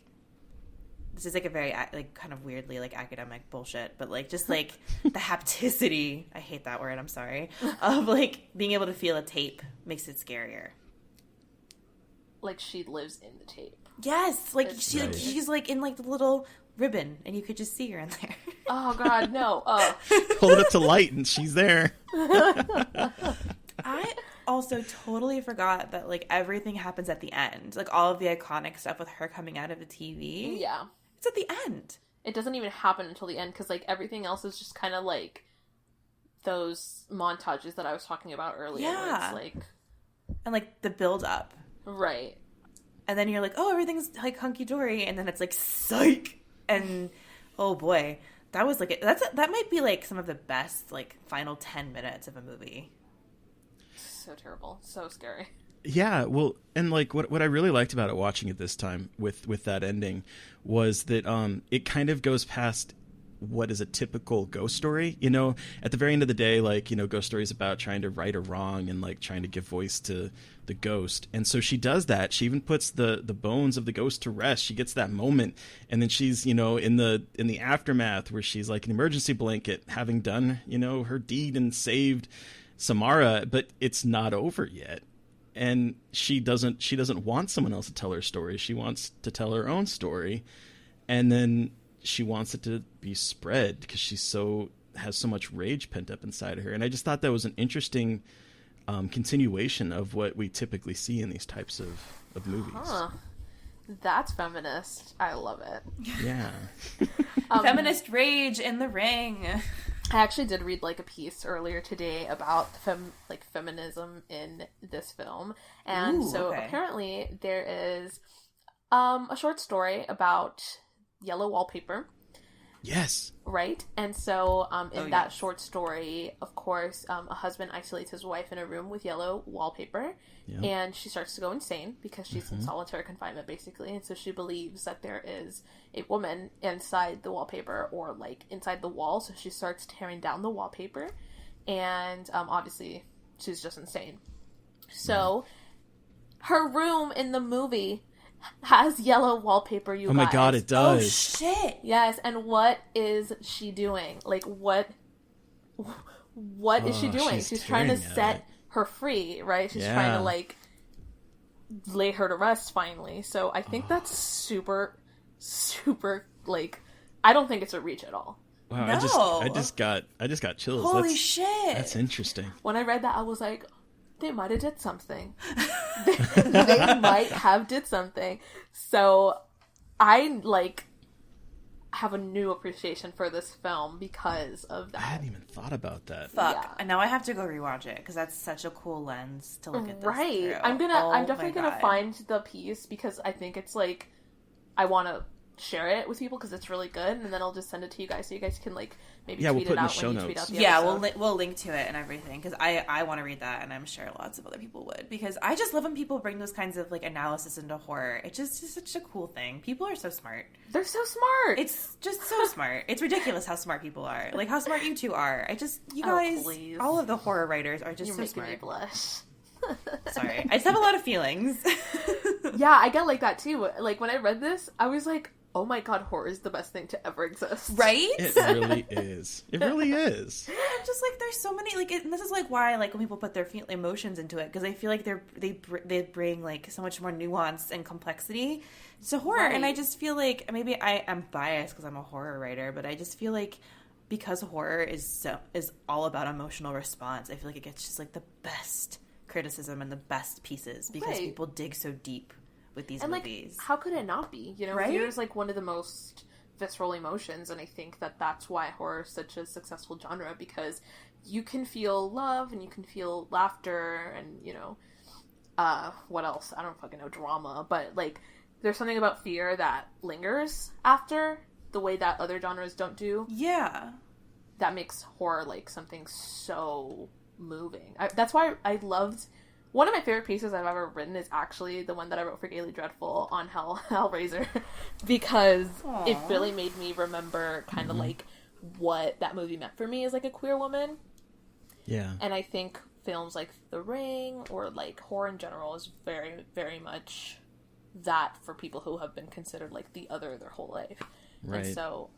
this is like a very like kind of weirdly like academic bullshit, but like just like the hapticity, I hate that word, I'm sorry, of like being able to feel a tape makes it scarier. Like she lives in the tape. Yes, like she's like in like the little ribbon and you could just see her in there. Oh god, no. Hold it up to light and she's there. I also totally forgot that like everything happens at the end. Like all of the iconic stuff with her coming out of the TV. Yeah. It's at the end. It doesn't even happen until the end because like everything else is just kind of like those montages that I was talking about earlier. Yeah. Where it's like, and like the build up. Right. And then you're like, oh, everything's like hunky dory, and then it's like psych, and oh boy, that was like that might be like some of the best like final 10 minutes of a movie. So terrible, so scary. Yeah, well, and like what I really liked about it watching it this time with that ending was that it kind of goes past what is a typical ghost story. You know, at the very end of the day, like, you know, ghost stories about trying to right a wrong and like trying to give voice to the ghost. And so she does that. She even puts the bones of the ghost to rest. She gets that moment, and then she's, you know, in the aftermath where she's like an emergency blanket, having done, you know, her deed and saved Samara, but it's not over yet. And she doesn't want someone else to tell her story. She wants to tell her own story, and then she wants it to be spread because she has so much rage pent up inside of her. And I just thought that was an interesting continuation of what we typically see in these types of movies. Huh. That's feminist. I love it. Yeah. Feminist rage in the ring. I actually did read like a piece earlier today about feminism in this film, and apparently there is a short story about yellow wallpaper. Yes. Right? And so in that short story, of course, a husband isolates his wife in a room with yellow wallpaper, and she starts to go insane because she's in solitary confinement, basically. And so she believes that there is a woman inside the wallpaper, or like inside the wall. So she starts tearing down the wallpaper, and obviously she's just insane. So her room in the movie has yellow wallpaper, you guys. Oh my god, it does. Oh shit. Yes, and what is she doing? Like, what is she doing? She's trying to set her free, right? She's trying to, like, lay her to rest, finally. So I think that's super, super, like, I don't think it's a reach at all. Wow, No. I just got chills. Holy shit. That's interesting. When I read that, I was like, they might have did something. They might have did something. So I, like, have a new appreciation for this film because of that. I hadn't even thought about that. Fuck. Yeah. And now I have to go rewatch it because that's such a cool lens to look at this Right. through. I'm definitely my gonna God. find the piece because I think it's like, I want to share it with people because it's really good, and then I'll just send it to you guys so you guys can, like, maybe Yeah, we'll tweet put it in the out show when you tweet notes. out the Yeah, episode. we'll link to it and everything because I want to read that, and I'm sure lots of other people would, because I just love when people bring those kinds of, like, analysis into horror. It's just such a cool thing. People are so smart. They're so smart. It's just so smart. It's ridiculous how smart people are. Like, how smart you two are. You Oh, guys, please. all of the horror writers are just You're so making me smart. blush. Sorry. I just have a lot of feelings. Yeah, I get like that too. Like, when I read this, I was like, oh my god, horror is the best thing to ever exist. Right? It really is. It really is. And just, like, there's so many, like, and this is, like, why, like, when people put their emotions into it, because I feel like they bring, like, so much more nuance and complexity to horror. Right. And I just feel like, maybe I am biased because I'm a horror writer, but I just feel like because horror is all about emotional response, I feel like it gets just, like, the best criticism and the best pieces because Right. people dig so deep with these And, movies. like, how could it not be? You know, Right? fear is, like, one of the most visceral emotions, and I think that that's why horror is such a successful genre, because you can feel love, and you can feel laughter, and, you know, what else? I don't fucking know, drama, but, like, there's something about fear that lingers after, the way that other genres don't do. Yeah. That makes horror, like, something so moving. That's why I loved... One of my favorite pieces I've ever written is actually the one that I wrote for Gaily Dreadful on Hellraiser, because it really made me remember kind of like what that movie meant for me as, like, a queer woman. Yeah. And I think films like The Ring or, like, horror in general is very, very much that for people who have been considered, like, the other their whole life. Right. And so,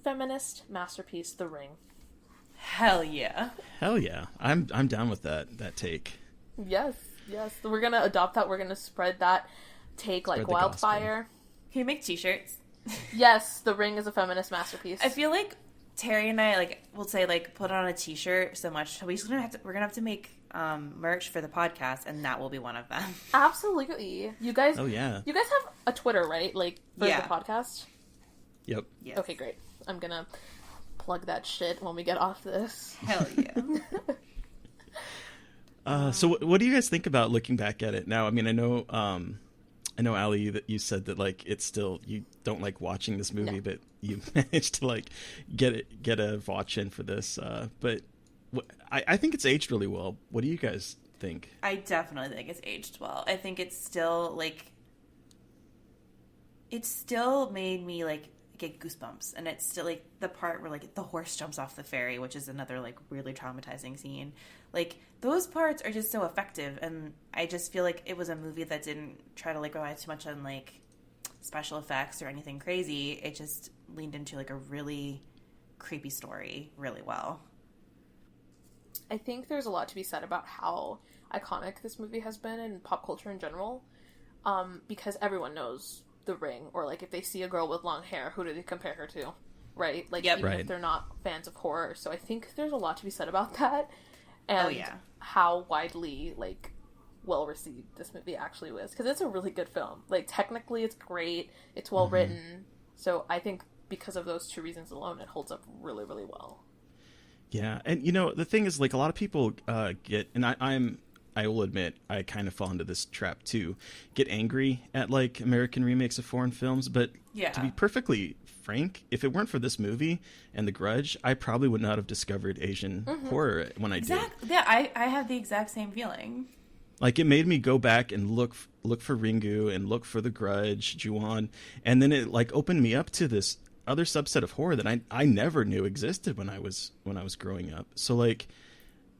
feminist masterpiece, The Ring. Hell yeah. Hell yeah. I'm down with that take. Yes. We're gonna adopt that. We're gonna spread that take like Spread the wildfire. Can you make t-shirts? Yes, The Ring is a feminist masterpiece. I feel like Terry and I, like, will say, like, put it on a t-shirt so much. So we're gonna have to make merch for the podcast, and that will be one of them. Absolutely. You guys. Oh yeah. You guys have a Twitter, right? Like, for Yeah. the podcast. Yep. Yes. Okay, great. I'm gonna plug that shit when we get off this. Hell yeah. So what do you guys think about looking back at it now? I mean, I know Allie, that you said that, like, it's still, you don't like watching this movie, No. but you managed to, like, get a watch in for this. But I think it's aged really well. What do you guys think? I definitely think it's aged well. I think it's still, like, it still made me, like, get goosebumps. And it's still like the part where like the horse jumps off the ferry, which is another like really traumatizing scene. Like those parts are just so effective, and I just feel like it was a movie that didn't try to like rely too much on like special effects or anything crazy. It just leaned into like a really creepy story really well. I think there's a lot to be said about how iconic this movie has been in pop culture in general, because everyone knows The Ring, or like if they see a girl with long hair, who do they compare her to, right? Like even if they're not fans of horror. So I think there's a lot to be said about that, and how widely like well received this movie actually was, because it's a really good film. Like technically it's great, it's well written, so I think because of those two reasons alone it holds up really, really well. Yeah, and you know the thing is, like, a lot of people get, and I will admit I kind of fall into this trap too, get angry at like American remakes of foreign films, but to be perfectly frank, if it weren't for this movie and The Grudge, I probably would not have discovered Asian horror when I did. Yeah, I have the exact same feeling. Like, it made me go back and look for Ringu and look for The Grudge, Ju-on, and then it like opened me up to this other subset of horror that I never knew existed when I was growing up. So like,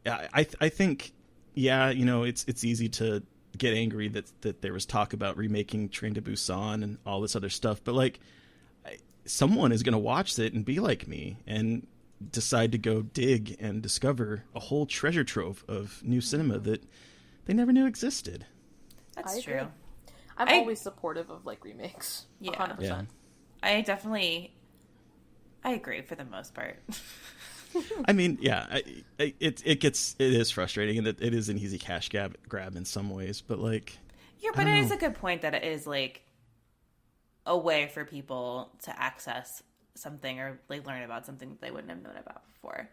I think, yeah, you know, it's easy to get angry that there was talk about remaking Train to Busan and all this other stuff, but like, someone is going to watch it and be like me and decide to go dig and discover a whole treasure trove of new cinema that they never knew existed. That's true. I'm always supportive of like remakes. 100%. Yeah. I agree for the most part. I mean, yeah, it is frustrating, and it is an easy cash grab in some ways, but like, yeah, but it is a good point that it is like a way for people to access something or like learn about something that they wouldn't have known about before.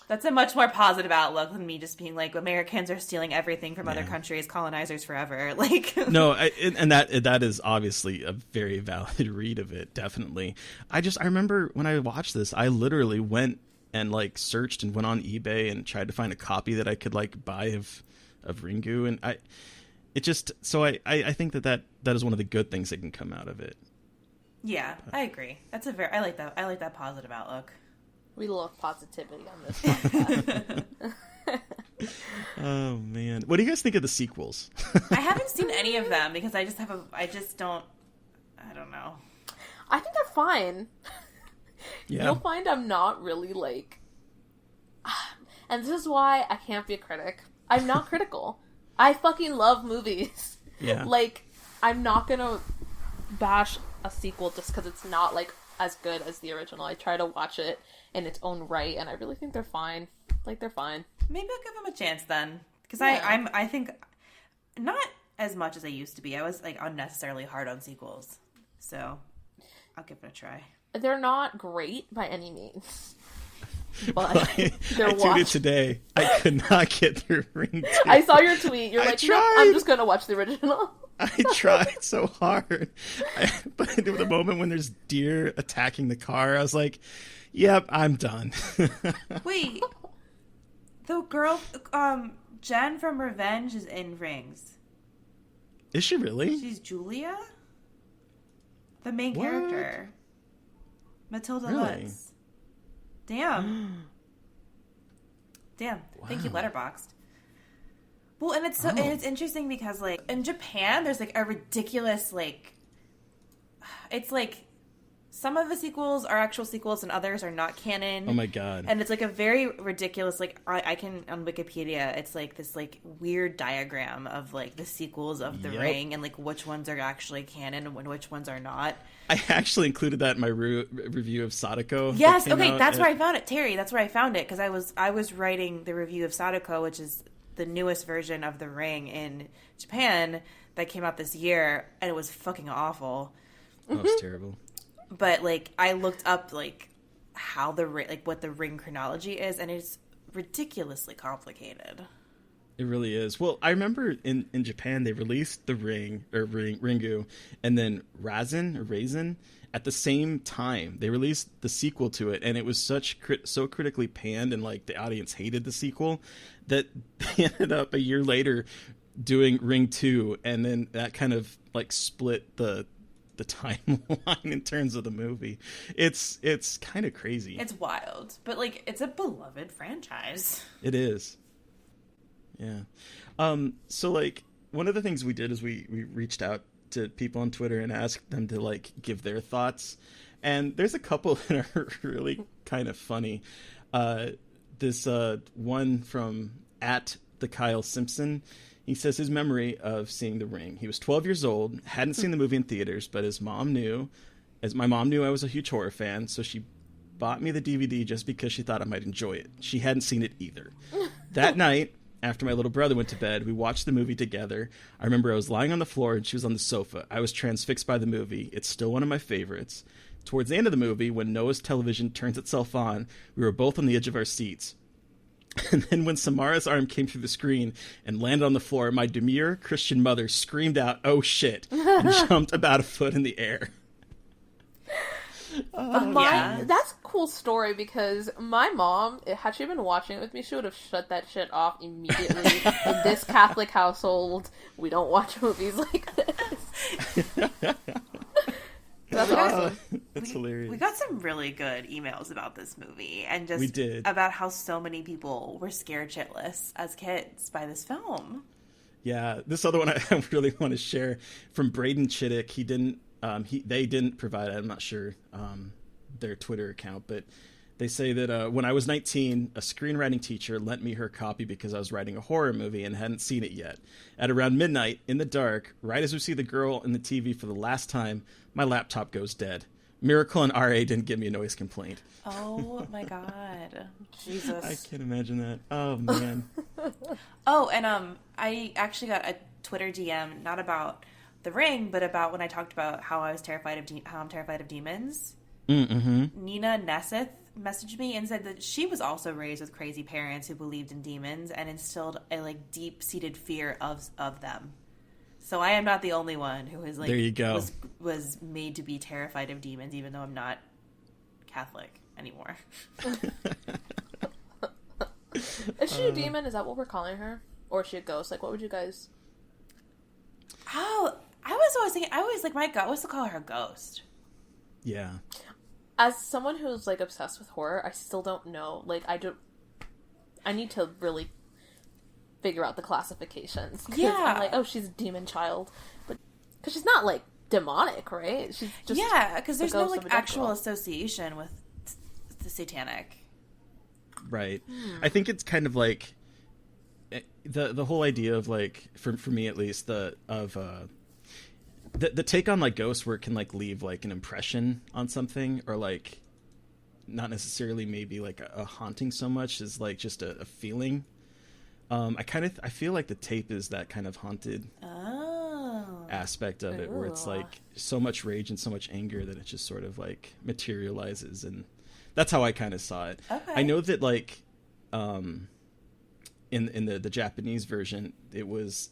That's a much more positive outlook than me just being like, Americans are stealing everything from other countries, colonizers forever. Like, no, and that is obviously a very valid read of it. Definitely. I remember when I watched this, I literally went and like searched and went on eBay and tried to find a copy that I could like buy of Ringu, and I think that is one of the good things that can come out of it. Yeah, I agree. I like that positive outlook. We love positivity on this podcast. Oh man, what do you guys think of the sequels? I haven't seen any of them because I don't know. I think they're fine. Yeah. You'll find I'm not really like, and this is why I can't be a critic. I'm not critical. I fucking love movies. Yeah. Like, I'm not gonna bash a sequel just because it's not like as good as the original. I try to watch it in its own right, and I really think they're fine. Like, they're fine. Maybe I'll give them a chance then, because I think not as much as I used to be. I was like unnecessarily hard on sequels, so I'll give it a try. They're not great by any means, but I tuned it today. I could not get through Ring 2. I saw your tweet. You're like, no, I'm just gonna watch the original. I tried so hard, but in the moment when there's deer attacking the car, I was like, "Yep, I'm done." Wait, the girl, Jen from Revenge is in Rings. Is she really? She's Julia, the main What? character. Matilda Really? Lutz. Damn. Wow. Thank you, Letterboxd. Well, and it's and it's interesting because like in Japan, there's like a ridiculous like, it's like some of the sequels are actual sequels and others are not canon. Oh my god! And it's like a very ridiculous like I can on Wikipedia, it's like this like weird diagram of like the sequels of The Ring and like which ones are actually canon and which ones are not. I actually included that in my review of Sadako. Yes, okay, that's where I found it, Terry. That's where I found it because I was writing the review of Sadako, which is the newest version of The Ring in Japan that came out this year, and it was fucking awful. Oh, it's terrible. But like I looked up like how what the Ring chronology is, and it's ridiculously complicated. It really is. Well, I remember in Japan they released the Ringu, and then Raisin at the same time. They released the sequel to it, and it was so critically panned, and like the audience hated the sequel that they ended up a year later doing Ring 2, and then that kind of like split the the timeline in terms of the movie. It's kind of crazy. It's wild, but like it's a beloved franchise. It is. Yeah. So like one of the things we did is we reached out to people on Twitter and asked them to like give their thoughts. And there's a couple that are really kind of funny. This one from @the_Kyle_Simpson. He says his memory of seeing The Ring. He was 12 years old, hadn't seen the movie in theaters, but my mom knew I was a huge horror fan, so she bought me the DVD just because she thought I might enjoy it. She hadn't seen it either. That night, after my little brother went to bed, we watched the movie together. I remember I was lying on the floor and she was on the sofa. I was transfixed by the movie. It's still one of my favorites. Towards the end of the movie, when Noah's television turns itself on, we were both on the edge of our seats. And then when Samara's arm came through the screen and landed on the floor, my demure Christian mother screamed out, "Oh shit," and jumped about a foot in the air. That's a cool story because my mom, had she been watching it with me, she would have shut that shit off immediately. In this Catholic household, we don't watch movies like this. That's awesome. That's hilarious. We got some really good emails about this movie and just we did. About how so many people were scared shitless as kids by this film. Yeah, this other one I really want to share from Braden Chittick. They didn't provide, I'm not sure, their Twitter account, but they say that when I was 19, a screenwriting teacher lent me her copy because I was writing a horror movie and hadn't seen it yet. At around midnight, in the dark, right as we see the girl in the TV for the last time, my laptop goes dead. Miracle and RA didn't give me a noise complaint. Oh my god. Jesus. I can't imagine that. Oh, man. Oh, and I actually got a Twitter DM, not about The Ring, but about when I talked about how I'm terrified of demons. Mm-hmm. Nina Nesseth messaged me and said that she was also raised with crazy parents who believed in demons and instilled a like deep-seated fear of them. So I am not the only one who is like there you go. was made to be terrified of demons, even though I'm not Catholic anymore. Is she a demon? Is that what we're calling her? Or is she a ghost? Like, what would you guys... Oh, I was always thinking, my God, what's to call her a ghost? Yeah. As someone who's, like, obsessed with horror, I still don't know. Like, I need to really figure out the classifications. Yeah. I'm like, oh, she's a demon child. But, because she's not, like, demonic, right? She's just... Yeah, because there's no, like, actual girl. association with the satanic. Right. I think it's kind of like... The whole idea of, like, for me at least, the take on, like, ghosts where it can, like, leave, like, an impression on something, or, like, not necessarily maybe, like, a haunting so much as, like, just a feeling. I feel like the tape is that kind of haunted aspect of it, where it's, like, so much rage and so much anger that it just sort of, like, materializes, and that's how I kind of saw it. Okay. I know that, like, in the Japanese version, it was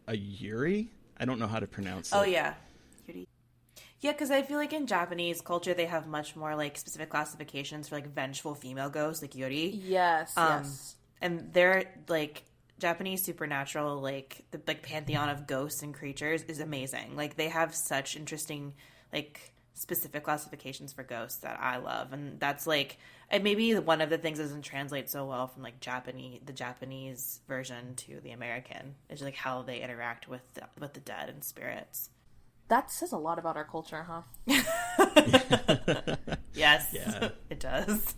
a Yuri. I don't know how to pronounce it. Oh, yeah. Yuri. Yeah, because I feel like in Japanese culture, they have much more, like, specific classifications for, like, vengeful female ghosts, like Yuri. Yes, yes. And they're, like, Japanese supernatural, like, the like pantheon of ghosts and creatures is amazing. Like, they have such interesting, like, specific classifications for ghosts that I love. And that's, like... And maybe one of the things that doesn't translate so well from like the Japanese version to the American is like how they interact with the dead and spirits. That says a lot about our culture, huh? Yes, yeah, it does.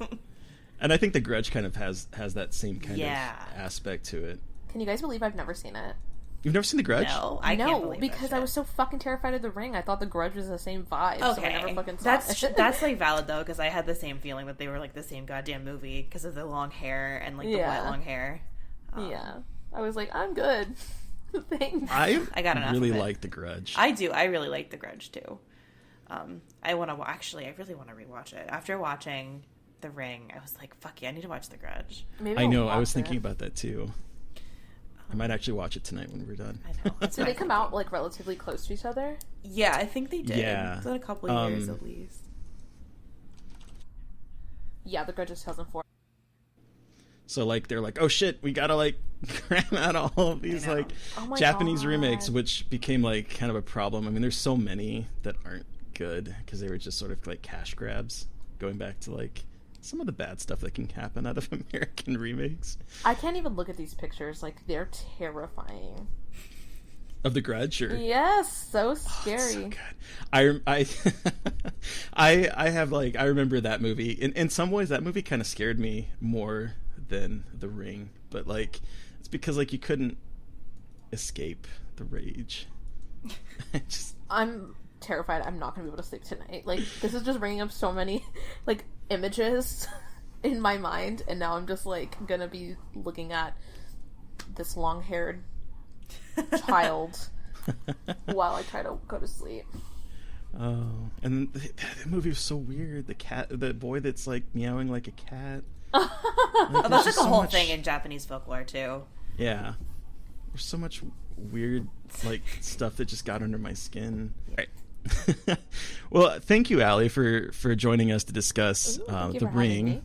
And I think The Grudge kind of has that same kind of aspect to it. Can you guys believe I've never seen it? You've never seen The Grudge? No, I can't believe because I was so fucking terrified of The Ring. I thought The Grudge was the same vibe. Okay, so I never fucking saw it. That's like valid though, because I had the same feeling that they were like the same goddamn movie because of the long hair and like the wet long hair. Yeah, I was like, I'm good. Thanks. I got enough. Really of it. like The Grudge. I do. I really like The Grudge too. I really want to rewatch it. After watching The Ring, I was like, fuck yeah, I need to watch The Grudge. Maybe I know. I'll I was watch thinking it. about that too. I might actually watch it tonight when we're done. I know. Did they come out like relatively close to each other? Yeah, I think they did. Yeah. It's been a couple of years at least. Yeah, The Grudge is 2004. So like they're like, oh shit, we gotta like cram out all of these like Japanese remakes, which became like kind of a problem. I mean, there's so many that aren't good because they were just sort of like cash grabs, going back to like some of the bad stuff that can happen out of American remakes. I can't even look at these pictures. Like, they're terrifying. Of The Grudge? Or... Yes, so scary. Oh, so good. I have like, I remember that movie. In some ways, that movie kind of scared me more than The Ring. But like, it's because like you couldn't escape the rage. I'm terrified I'm not gonna be able to sleep tonight. Like, this is just bringing up so many like images in my mind, and now I'm just like gonna be looking at this long-haired child while I try to go to sleep. Oh, and the movie was so weird. The boy that's like meowing like a cat. Like, that's like a whole thing in Japanese folklore too. Yeah, there's so much weird like stuff that just got under my skin. Right. Well, thank you, Allie, for joining us to discuss The Ring.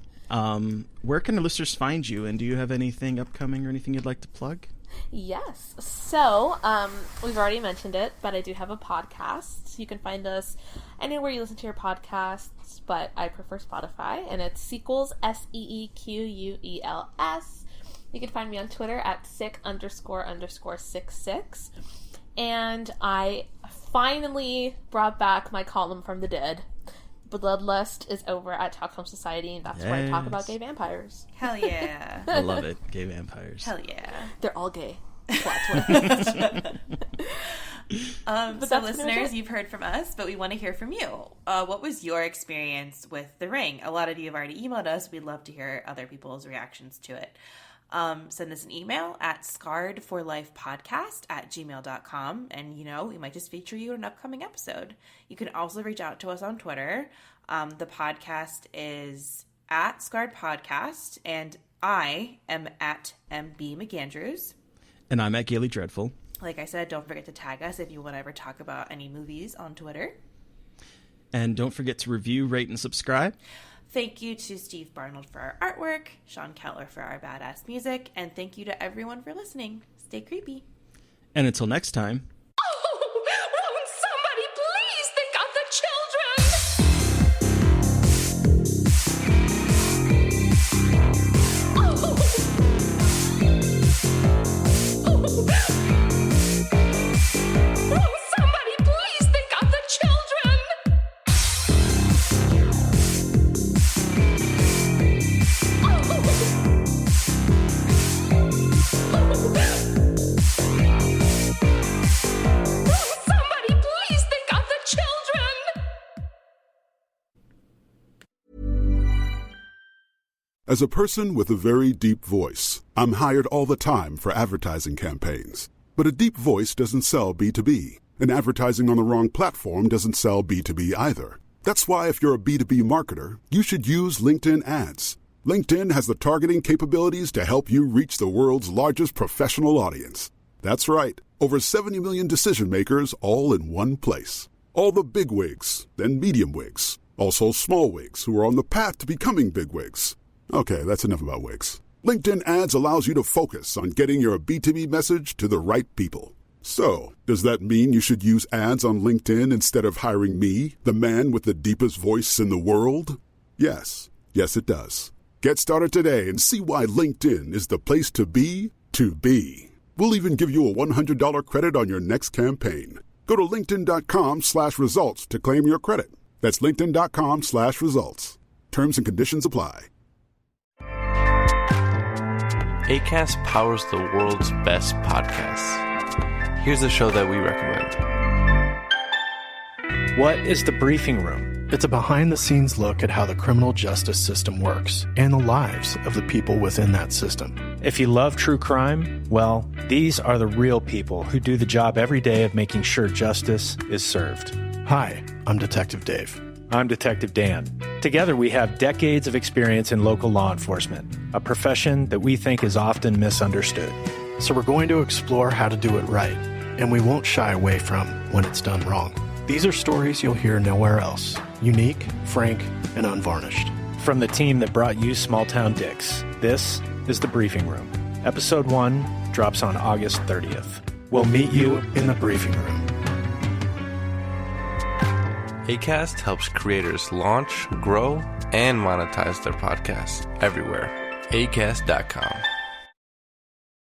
Where can the listeners find you, and do you have anything upcoming or anything you'd like to plug? Yes. So, we've already mentioned it, but I do have a podcast. You can find us anywhere you listen to your podcasts, but I prefer Spotify, and it's Sequels, SEEQUELS. You can find me on Twitter at sick__66. And I finally brought back my column from the dead. Bloodlust is over at Talk Film Society, and that's where I talk about gay vampires. Hell yeah. I love it. Gay vampires. Hell yeah. They're all gay. Plot twist. So listeners, you've heard from us, but we want to hear from you. What was your experience with The Ring? A lot of you have already emailed us. We'd love to hear other people's reactions to it. Send us an email at scarredforlifepodcast@gmail.com, and we might just feature you in an upcoming episode. You can also reach out to us on Twitter. The podcast is at Scarred Podcast, and I am at MB McAndrews. And I'm at Gaily Dreadful. Like I said, don't forget to tag us if you want to ever talk about any movies on Twitter. And don't forget to review, rate, and subscribe. Thank you to Steve Barnold for our artwork, Sean Kettler for our badass music, and thank you to everyone for listening. Stay creepy. And until next time. Oh, won't somebody please think of the children? Oh. Won't somebody please think of the children? Somebody please think of the children! As a person with a very deep voice, I'm hired all the time for advertising campaigns. But a deep voice doesn't sell B2B, and advertising on the wrong platform doesn't sell B2B either. That's why if you're a B2B marketer, you should use LinkedIn ads. LinkedIn has the targeting capabilities to help you reach the world's largest professional audience. That's right, over 70 million decision makers all in one place. All the big wigs, then medium wigs, also small wigs who are on the path to becoming big wigs. Okay, that's enough about wigs. LinkedIn ads allows you to focus on getting your B2B message to the right people. So, does that mean you should use ads on LinkedIn instead of hiring me, the man with the deepest voice in the world? Yes. Yes, it does. Get started today and see why LinkedIn is the place to be to be. We'll even give you a $100 credit on your next campaign. Go to linkedin.com/results to claim your credit. That's linkedin.com/results. Terms and conditions apply. Acast powers the world's best podcasts. Here's a show that we recommend. What is The Briefing Room? It's a behind-the-scenes look at how the criminal justice system works and the lives of the people within that system. If you love true crime, well, these are the real people who do the job every day of making sure justice is served. Hi, I'm Detective Dave. I'm Detective Dan. Together we have decades of experience in local law enforcement, a profession that we think is often misunderstood. So we're going to explore how to do it right, and we won't shy away from when it's done wrong. These are stories you'll hear nowhere else. Unique, frank, and unvarnished. From the team that brought you Small Town Dicks, this is The Briefing Room. Episode 1 drops on August 30th. We'll meet you in the briefing room. Acast helps creators launch, grow, and monetize their podcasts everywhere. Acast.com.